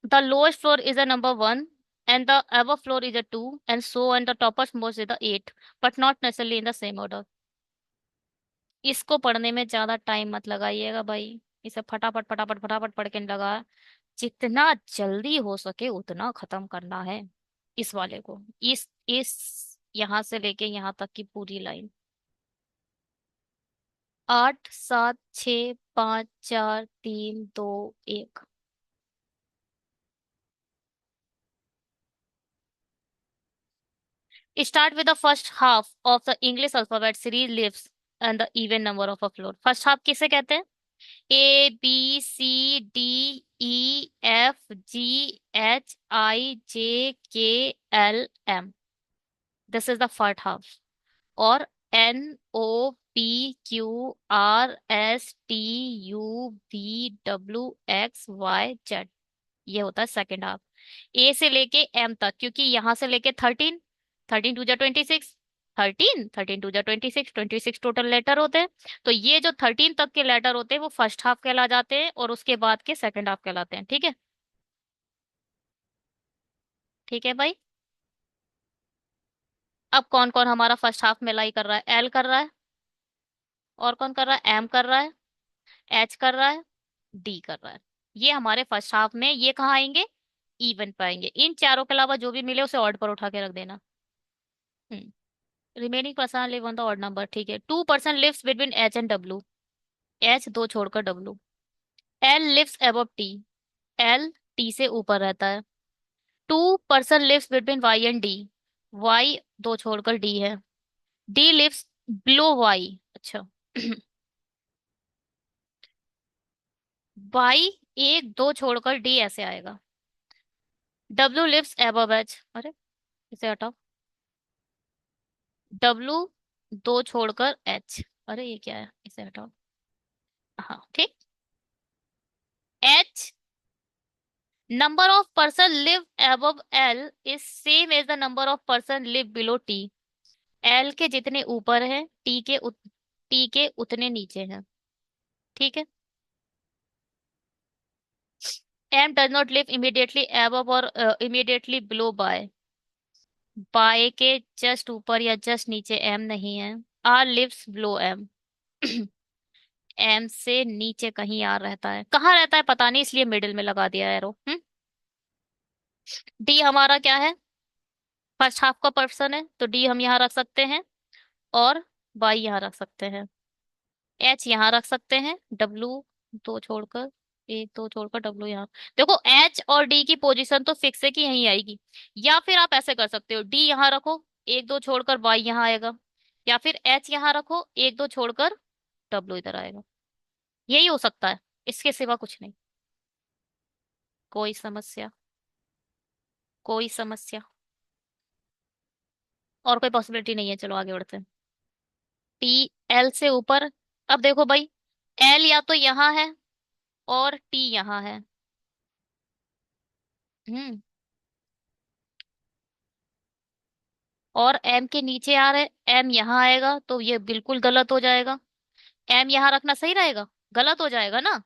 The lowest floor is a number 1, and the above floor is a 2, and so on the toppermost most is the 8, but not necessarily in the same order. इसको पढ़ने में ज्यादा टाइम मत लगाइएगा भाई। इसे फटाफट फटाफट फटाफट पढ़ के लगा, जितना जल्दी हो सके उतना खत्म करना है इस वाले को। इस यहाँ से लेके यहाँ तक की पूरी line. 8, 7, 6, 5, 4, 3, 2, 1। Start with the first half of the English alphabet series lives and the even number of a floor. First half किसे कहते हैं? ABCDEFGHIJKLM. This is the first half. और NOPQRSTUVWXYZ, ये होता है सेकंड हाफ। ए से लेके एम तक, क्योंकि यहां से लेके 13, 13 टू जा 26, 13 टू जा 26, 26 टोटल लेटर होते हैं। तो ये जो 13 तक के लेटर होते हैं वो फर्स्ट हाफ कहला जाते हैं, और उसके बाद के सेकंड हाफ कहलाते हैं। ठीक है? ठीक है भाई। अब कौन कौन हमारा फर्स्ट हाफ में लाई कर रहा है? एल कर रहा है, और कौन कर रहा है? एम कर रहा है, एच कर रहा है, डी कर रहा है। ये हमारे फर्स्ट हाफ में, ये कहाँ आएंगे? इवन पे आएंगे। इन चारों के अलावा जो भी मिले उसे ऑड पर उठा के रख देना। Remaining person live on the odd number. ठीक है। 2 person lives between H and W. H दो छोड़कर W. L lives above T. L T से ऊपर रहता है। 2 person lives between Y and D. Y दो छोड़कर डी है। D lives below Y. अच्छा। वाई एक दो छोड़कर डी ऐसे आएगा। W lives above H. अरे, इसे हटाओ। डब्ल्यू दो छोड़कर एच। अरे ये क्या है? इसे हटाओ। हाँ ठीक। H number of person live above L is same as the number of person live below T. L के जितने ऊपर है टी के उतने नीचे हैं। ठीक है। M does not live immediately above और इमीडिएटली बिलो बाय। बाय के जस्ट ऊपर या जस्ट नीचे एम नहीं है। R lives below M. M से नीचे कहीं आर रहता है, कहाँ रहता है पता नहीं, इसलिए मिडिल में लगा दिया एरो। डी हमारा क्या है? फर्स्ट हाफ का पर्सन है, तो डी हम यहाँ रख सकते हैं, और वाई यहाँ रख सकते हैं। एच यहाँ रख सकते हैं। डब्लू दो छोड़कर, एक दो छोड़कर डब्लू यहाँ। देखो एच और डी की पोजीशन तो फिक्स है कि यहीं आएगी। या फिर आप ऐसे कर सकते हो, डी यहाँ रखो, एक दो छोड़कर वाई यहाँ आएगा। या फिर एच यहाँ रखो, एक दो छोड़कर डब्लू इधर आएगा। यही हो सकता है, इसके सिवा कुछ नहीं। कोई समस्या? कोई समस्या? और कोई पॉसिबिलिटी नहीं है? चलो आगे बढ़ते हैं। टी एल से ऊपर। अब देखो भाई, एल या तो यहाँ है और टी यहाँ है। हम्म। और एम के नीचे आ रहे, एम यहाँ आएगा तो ये बिल्कुल गलत हो जाएगा। एम यहाँ रखना सही रहेगा? गलत हो जाएगा ना,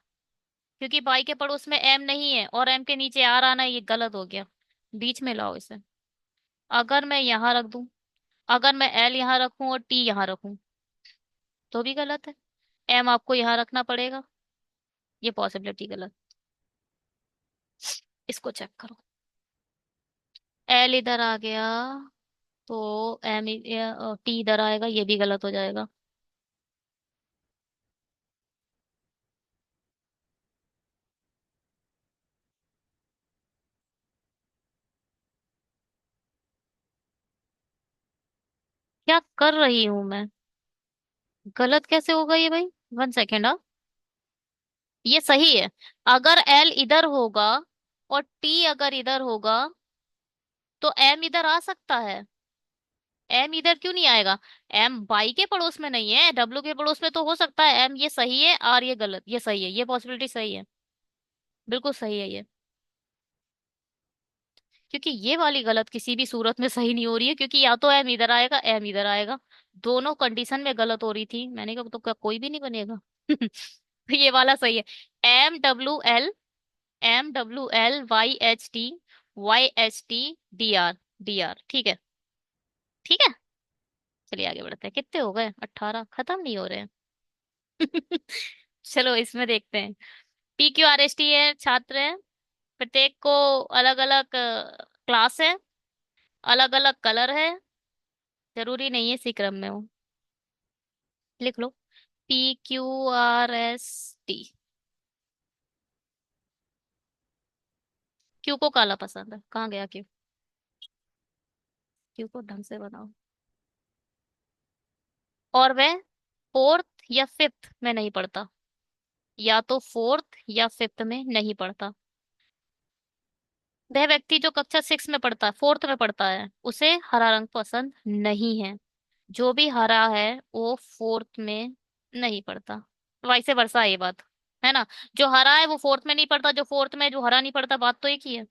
क्योंकि बाई के पड़ोस में एम नहीं है और एम के नीचे आर आना, ये गलत हो गया। बीच में लाओ इसे। अगर मैं यहाँ रख दूं, अगर मैं एल यहाँ रखूं और टी यहाँ रखूं, तो भी गलत है। एम आपको यहाँ रखना पड़ेगा, ये पॉसिबिलिटी गलत। इसको चेक करो। एल इधर आ गया तो एम टी इधर आएगा, ये भी गलत हो जाएगा। क्या कर रही हूं मैं? गलत कैसे होगा ये भाई? 1 सेकेंड। ये सही है। अगर एल इधर होगा और टी अगर इधर होगा, तो एम इधर आ सकता है। एम इधर क्यों नहीं आएगा? एम बाई के पड़ोस में नहीं है, डब्ल्यू के पड़ोस में तो हो सकता है एम। ये सही है, आर ये गलत। ये सही है, ये पॉसिबिलिटी सही है। बिल्कुल सही है ये। क्योंकि ये वाली गलत किसी भी सूरत में सही नहीं हो रही है, क्योंकि या तो एम इधर आएगा, एम इधर आएगा। दोनों कंडीशन में गलत हो रही थी। मैंने कहा तो क्या कोई भी नहीं बनेगा? तो ये वाला सही है। M W L, MWLYHT YHT DR। ठीक है? ठीक है। चलिए आगे बढ़ते हैं। कितने हो गए? 18। खत्म नहीं हो रहे हैं। चलो इसमें देखते हैं। PQRST है, छात्र है। प्रत्येक को अलग अलग क्लास है, अलग अलग कलर है। जरूरी नहीं है इसी क्रम में हो। लिख लो। PQRST। क्यू को काला पसंद है, कहाँ गया क्यू? क्यू को ढंग से बनाओ। और वह फोर्थ या फिफ्थ में नहीं पढ़ता, या तो फोर्थ या फिफ्थ में नहीं पढ़ता। वह व्यक्ति जो कक्षा सिक्स में पढ़ता है, फोर्थ में पढ़ता है, उसे हरा रंग पसंद नहीं है। जो भी हरा है वो फोर्थ में नहीं पढ़ता। वैसे वर्षा है ये बात, है ना। जो हरा है वो फोर्थ में नहीं पढ़ता, जो फोर्थ में जो हरा नहीं पढ़ता, बात तो एक ही है।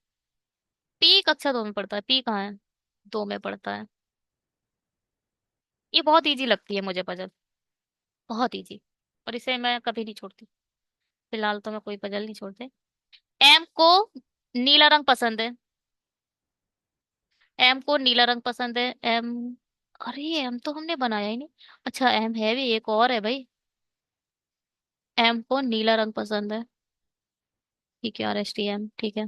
पी कक्षा दो में पढ़ता है, पी कहाँ है, दो में पढ़ता है। ये बहुत इजी लगती है मुझे पजल, बहुत इजी। और इसे मैं कभी नहीं छोड़ती। फिलहाल तो मैं कोई पजल नहीं छोड़ते। एम को नीला रंग पसंद है। एम को नीला रंग पसंद है। एम, अरे एम तो हमने बनाया ही नहीं। अच्छा एम है भी, एक और है भाई। एम को नीला रंग पसंद है। ठीक है, RSTM ठीक है।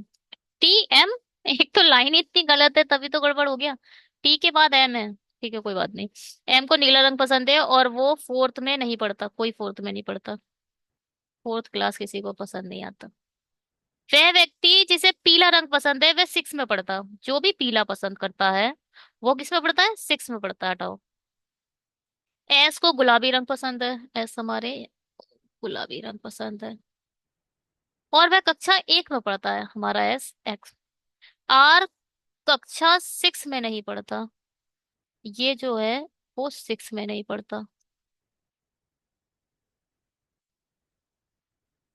TM, एक तो लाइन इतनी गलत है तभी तो गड़बड़ हो गया। टी के बाद एम है, ठीक है कोई बात नहीं। एम को नीला रंग पसंद है और वो फोर्थ में नहीं पढ़ता, कोई फोर्थ में नहीं पढ़ता। फोर्थ क्लास किसी को पसंद नहीं आता। वह व्यक्ति जिसे पीला रंग पसंद है वह सिक्स में पढ़ता। जो भी पीला पसंद करता है वो किस में पढ़ता है, सिक्स में पढ़ता है, हटाओ। एस को गुलाबी रंग पसंद है। एस हमारे गुलाबी रंग पसंद है और वह कक्षा एक में पढ़ता है, हमारा एस एक्स। आर कक्षा सिक्स में नहीं पढ़ता, ये जो है वो सिक्स में नहीं पढ़ता।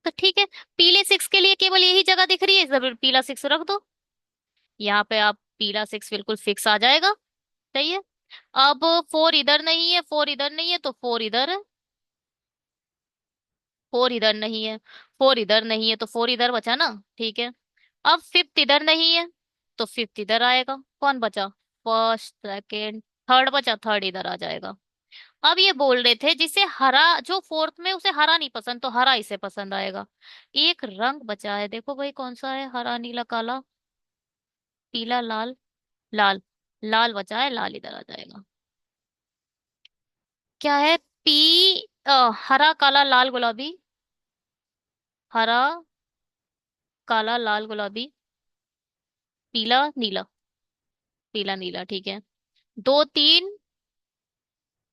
तो ठीक है, पीले सिक्स के लिए केवल यही जगह दिख रही है, जरूर पीला सिक्स रख दो। यहाँ पे आप पीला सिक्स बिल्कुल फिक्स आ जाएगा। सही है। अब फोर इधर नहीं है, फोर इधर नहीं है तो फोर इधर है। फोर इधर नहीं है, फोर इधर नहीं है तो फोर इधर बचा ना, ठीक है। अब फिफ्थ इधर नहीं है तो फिफ्थ इधर आएगा। कौन बचा, फर्स्ट सेकेंड थर्ड बचा, थर्ड इधर आ जाएगा। अब ये बोल रहे थे जिसे हरा, जो फोर्थ में उसे हरा नहीं पसंद तो हरा इसे पसंद आएगा। एक रंग बचा है, देखो भाई कौन सा है, हरा नीला काला पीला लाल। लाल, लाल बचा है, लाल इधर आ जाएगा। क्या है, पी, हरा काला लाल गुलाबी। हरा काला लाल गुलाबी, पीला नीला, पीला नीला ठीक है। दो तीन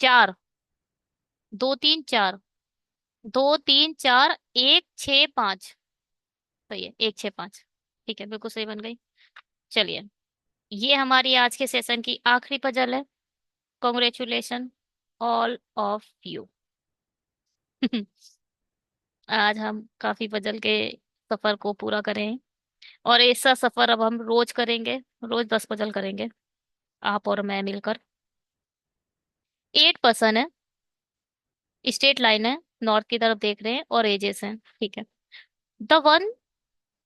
चार, दो तीन चार, दो तीन चार, एक छः पाँच। सही है, एक छः पाँच। ठीक है, बिल्कुल सही बन गई। चलिए, ये हमारी आज के सेशन की आखिरी पजल है। Congratulation all of you. आज हम काफी पजल के सफर को पूरा करें और ऐसा सफर अब हम रोज करेंगे। रोज 10 पजल करेंगे, आप और मैं मिलकर। 8 पर्सन है, स्ट्रेट लाइन है, नॉर्थ की तरफ देख रहे हैं और एजेस हैं, ठीक है। The one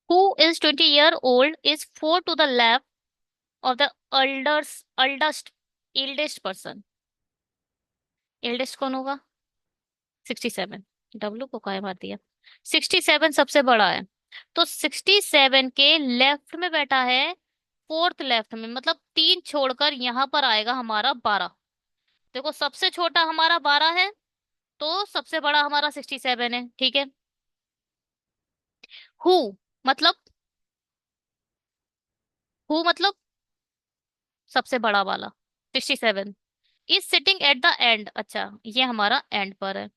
who is 20 year old is four to the left of the oldest eldest person. Eldest कौन होगा, 67। डब्लू को काय मार दिया, 67 सबसे बड़ा है। तो 67 के लेफ्ट में बैठा है, फोर्थ लेफ्ट में, मतलब तीन छोड़कर यहाँ पर आएगा हमारा 12। देखो सबसे छोटा हमारा 12 है तो सबसे बड़ा हमारा 67 है, ठीक है। हु मतलब, हु मतलब सबसे बड़ा वाला 67 is sitting at the end. अच्छा ये हमारा एंड पर है।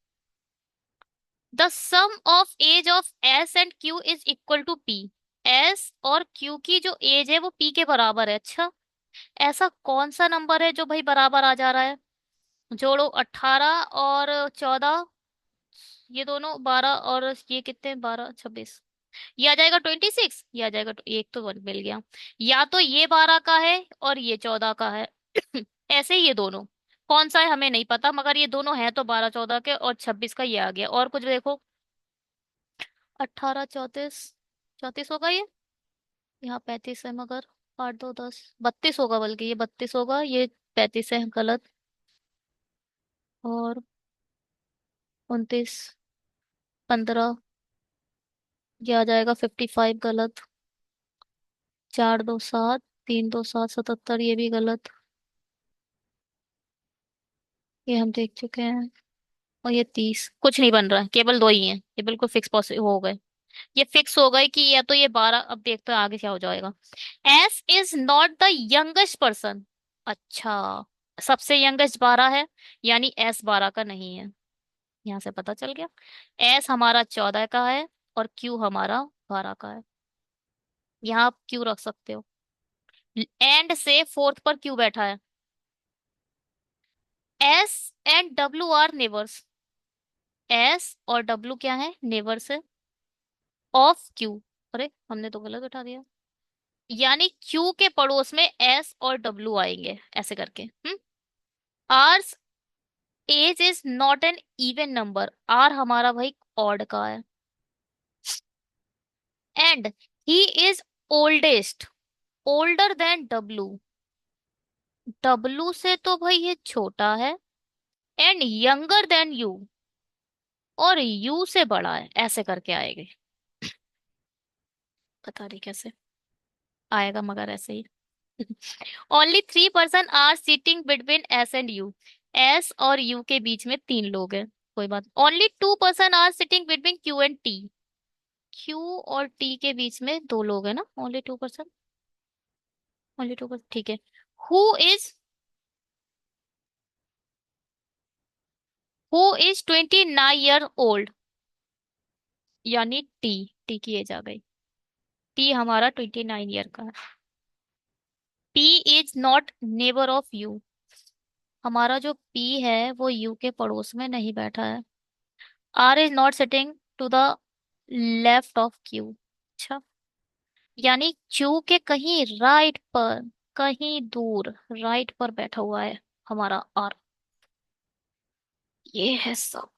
The sum of age of S and Q is equal to P. S और क्यू की जो एज है वो पी के बराबर है। अच्छा, ऐसा कौन सा नंबर है जो भाई बराबर आ जा रहा है। जोड़ो, 18 और 14, ये दोनों 12 और ये कितने, 12 26, ये आ जाएगा 26, ये आ जाएगा एक तो वन मिल गया। या तो ये 12 का है और ये 14 का है। ऐसे ही ये दोनों, कौन सा है हमें नहीं पता, मगर ये दोनों हैं तो 12 14 के, और 26 का ये आ गया। और कुछ देखो, 18 34, 34 होगा ये, यहाँ 35 है मगर, 8 2 10, 32 होगा, बल्कि ये 32 होगा, ये 35 है गलत। और 29 15, ये आ जाएगा 55 गलत। 4 2 7, 3 2 7 77, ये भी गलत। ये हम देख चुके हैं। और ये 30, कुछ नहीं बन रहा है, केवल दो ही हैं, ये बिल्कुल फिक्स पॉसिबल हो गए। ये फिक्स हो गए कि या तो ये 12, अब देखते हैं आगे क्या हो जाएगा। S is not the youngest person. अच्छा, सबसे यंगेस्ट 12 है, यानी एस 12 का नहीं है। यहाँ से पता चल गया। एस हमारा 14 का है और क्यू हमारा 12 का है। यहाँ आप क्यू रख सकते हो। एंड से फोर्थ पर क्यू बैठा है। S and W R neighbours. S और डब्ल्यू क्या है, नेबर्स है ऑफ क्यू। अरे हमने तो गलत बैठा दिया। यानी क्यू के पड़ोस में एस और डब्ल्यू आएंगे, ऐसे करके। R age is not an even number. R हमारा भाई ऑड का है। And he is oldest, older than W. W से तो भाई ये छोटा है। एंड यंगर देन यू, और यू से बड़ा है, ऐसे करके आएगी। पता नहीं कैसे आएगा, मगर ऐसे ही। Only 3 person are sitting between S and U. S और यू के बीच में 3 लोग हैं। कोई बात। Only 2 person are sitting between Q and T. Q और टी के बीच में 2 लोग हैं ना, ओनली 2 पर्सन। ओनली 2 पर्सन, ठीक है। Who is who is 29 year old, यानी टी। टी की एज आ गई। टी हमारा 29 ईयर का है। P is not neighbour of you. हमारा जो पी है वो यू के पड़ोस में नहीं बैठा है। R is not sitting to the left of Q. अच्छा, यानी क्यू के कहीं राइट पर, कहीं दूर राइट पर बैठा हुआ है हमारा आर। ये है सब।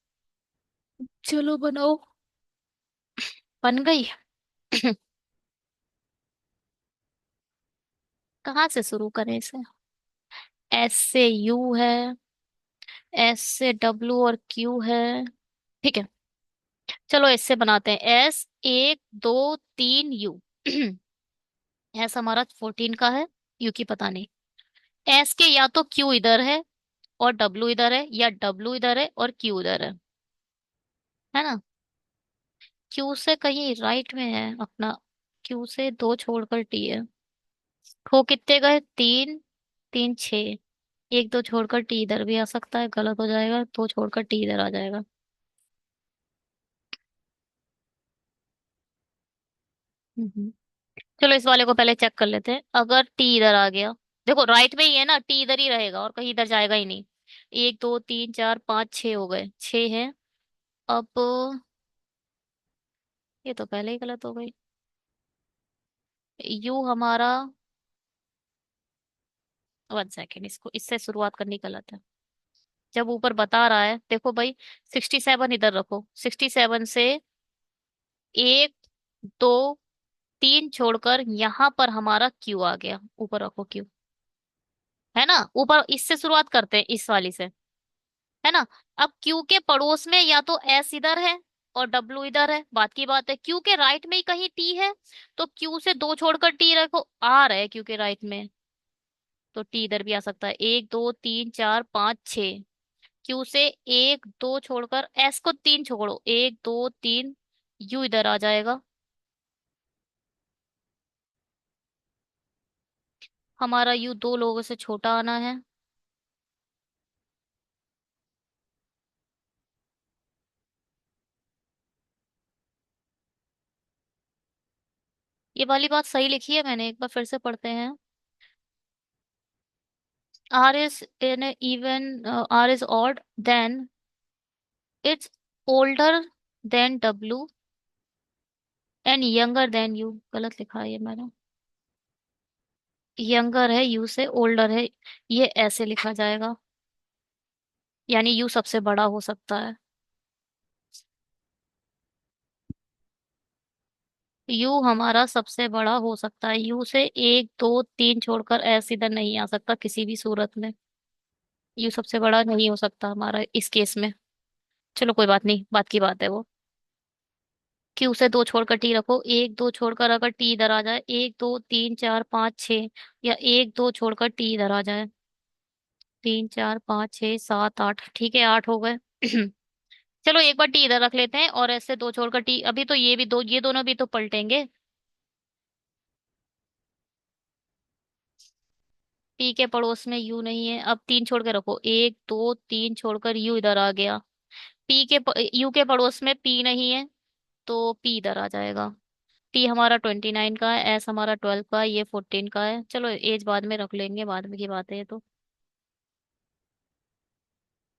चलो बनाओ। बन गई। कहाँ से शुरू करें इसे। एस से यू है, एस से डब्ल्यू और क्यू है। ठीक है, चलो इससे बनाते हैं। S 1 2 3 you. एस हमारा 14 का है, यू की पता नहीं। एस के या तो क्यू इधर है और डब्ल्यू इधर है, या डब्ल्यू इधर है और क्यू इधर है ना। क्यू से कहीं राइट में है अपना। क्यू से 2 छोड़कर टी है। हो कितने गए, 3 3 6। 1 2 छोड़कर टी इधर भी आ सकता है, गलत हो जाएगा। 2 छोड़कर टी इधर आ जाएगा। हम्म। चलो इस वाले को पहले चेक कर लेते हैं। अगर टी इधर आ गया, देखो राइट में ही है ना, टी इधर ही रहेगा और कहीं इधर जाएगा ही नहीं। 1 2 3 4 5 6 हो गए, 6 है। अब ये तो पहले ही गलत हो गई। यू हमारा, 1 सेकेंड, इसको इससे शुरुआत करनी गलत है। जब ऊपर बता रहा है, देखो भाई, 67 इधर रखो। 67 से 1 2 3 छोड़कर यहाँ पर हमारा क्यू आ गया। ऊपर रखो क्यू, है ना। ऊपर इससे शुरुआत करते हैं, इस वाली से, है ना। अब क्यू के पड़ोस में या तो एस इधर है और डब्ल्यू इधर है, बात की बात है। क्यू के राइट में ही कहीं टी है, तो क्यू से 2 छोड़कर टी रखो। आर है क्यू के राइट में, तो टी इधर भी आ सकता है। 1 2 3 4 5 6। क्यू से 1 2 छोड़कर एस को 3 छोड़ो, 1 2 3, यू इधर आ जाएगा। हमारा यू 2 लोगों से छोटा आना है। ये वाली बात सही लिखी है मैंने, एक बार फिर से पढ़ते हैं। R is in even, R is odd then it's older than W and younger than U. गलत लिखा है ये मैंने। यंगर है यू से, ओल्डर है, ये ऐसे लिखा जाएगा। यानी यू सबसे बड़ा हो सकता है। यू हमारा सबसे बड़ा हो सकता है। यू से 1 2 3 छोड़कर एस इधर नहीं आ सकता किसी भी सूरत में। यू सबसे बड़ा नहीं हो सकता हमारा इस केस में। चलो कोई बात नहीं, बात की बात है वो। क्यू से 2 छोड़कर टी रखो। 1 2 छोड़कर अगर टी इधर आ जाए, 1 2 3 4 5 6, या 1 2 छोड़कर टी इधर आ जाए, 3 4 5 6 7 8, ठीक है 8 हो गए। चलो एक बार टी इधर रख लेते हैं, और ऐसे 2 छोड़कर टी, अभी तो ये भी दो, ये दोनों भी तो पलटेंगे। पी के पड़ोस में यू नहीं है, अब तीन छोड़ के रखो, एक दो तीन छोड़कर यू इधर आ गया। यू के पड़ोस में पी नहीं है, तो पी इधर आ जाएगा। पी हमारा 29 का है, एस हमारा 12 का है, ये 14 का है। चलो एज बाद में रख लेंगे, बाद में की बात है ये तो।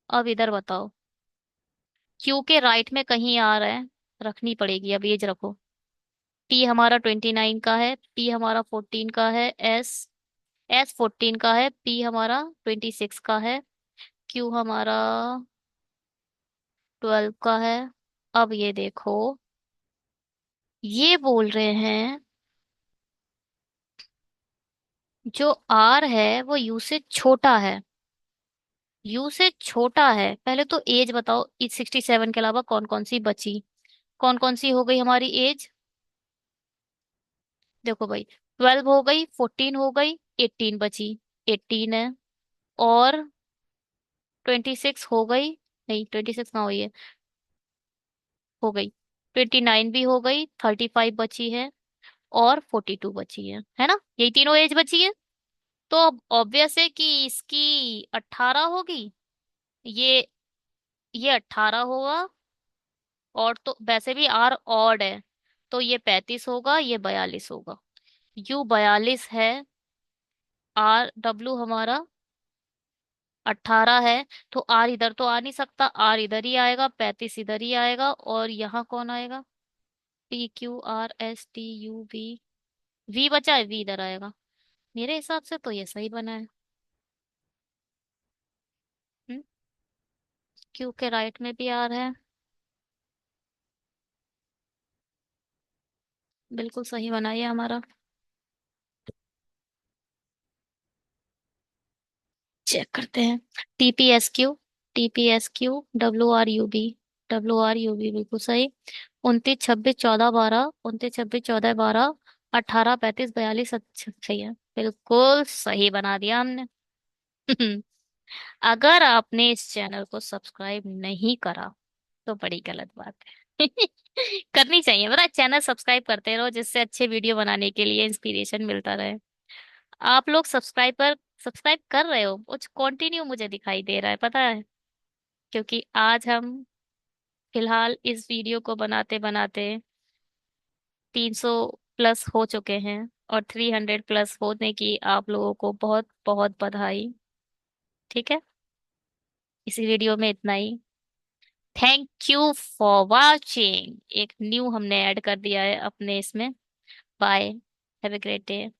अब इधर बताओ, क्यू के राइट में कहीं आ रहा है, रखनी पड़ेगी, अब एज रखो। पी हमारा 29 का है, पी हमारा 14 का है, एस एस 14 का है, पी हमारा 26 का है, क्यू हमारा 12 का है। अब ये देखो, ये बोल रहे हैं जो आर है वो यू से छोटा है। यू से छोटा है, पहले तो एज बताओ, इस 67 के अलावा कौन कौन सी बची। कौन कौन सी हो गई हमारी एज, देखो भाई, 12 हो गई, 14 हो गई, 18 बची। 18 है, और 26 हो गई, नहीं 26 कहाँ हुई है, हो गई। 29 भी हो गई, 35 बची है, और 42 बची है ना, यही तीनों एज बची है। तो अब ऑब्वियस है कि इसकी 18 होगी, ये ये 18 होगा, और तो वैसे भी आर ऑड है, तो ये 35 होगा, ये 42 होगा। यू 42 है, आर डब्लू हमारा 18 है, तो आर इधर तो आ नहीं सकता, आर इधर ही आएगा, 35 इधर ही आएगा, और यहाँ कौन आएगा, P Q R S T U V, V बचा है, वी इधर आएगा। मेरे हिसाब से तो ये सही बना है। क्यू के राइट में भी आर है, बिल्कुल सही बना ये हमारा। चेक करते हैं, टीपीएसक्यू, टीपीएसक्यू WRUB, WRUB बिल्कुल सही। 29 26 14 12, 29 26 14 12, 18 35 42, अच्छा सही है, बिल्कुल सही बना दिया हमने। अगर आपने इस चैनल को सब्सक्राइब नहीं करा तो बड़ी गलत बात है। करनी चाहिए, पता है, चैनल सब्सक्राइब करते रहो, जिससे अच्छे वीडियो बनाने के लिए इंस्पिरेशन मिलता रहे। आप लोग सब्सक्राइब कर रहे हो, कुछ कंटिन्यू मुझे दिखाई दे रहा है, पता है, क्योंकि आज हम फिलहाल इस वीडियो को बनाते बनाते 300 प्लस हो चुके हैं, और 300 प्लस होने की आप लोगों को बहुत बहुत बधाई। ठीक है, इसी वीडियो में इतना ही। थैंक यू फॉर वॉचिंग, एक न्यू हमने ऐड कर दिया है अपने इसमें। Bye, have a great day.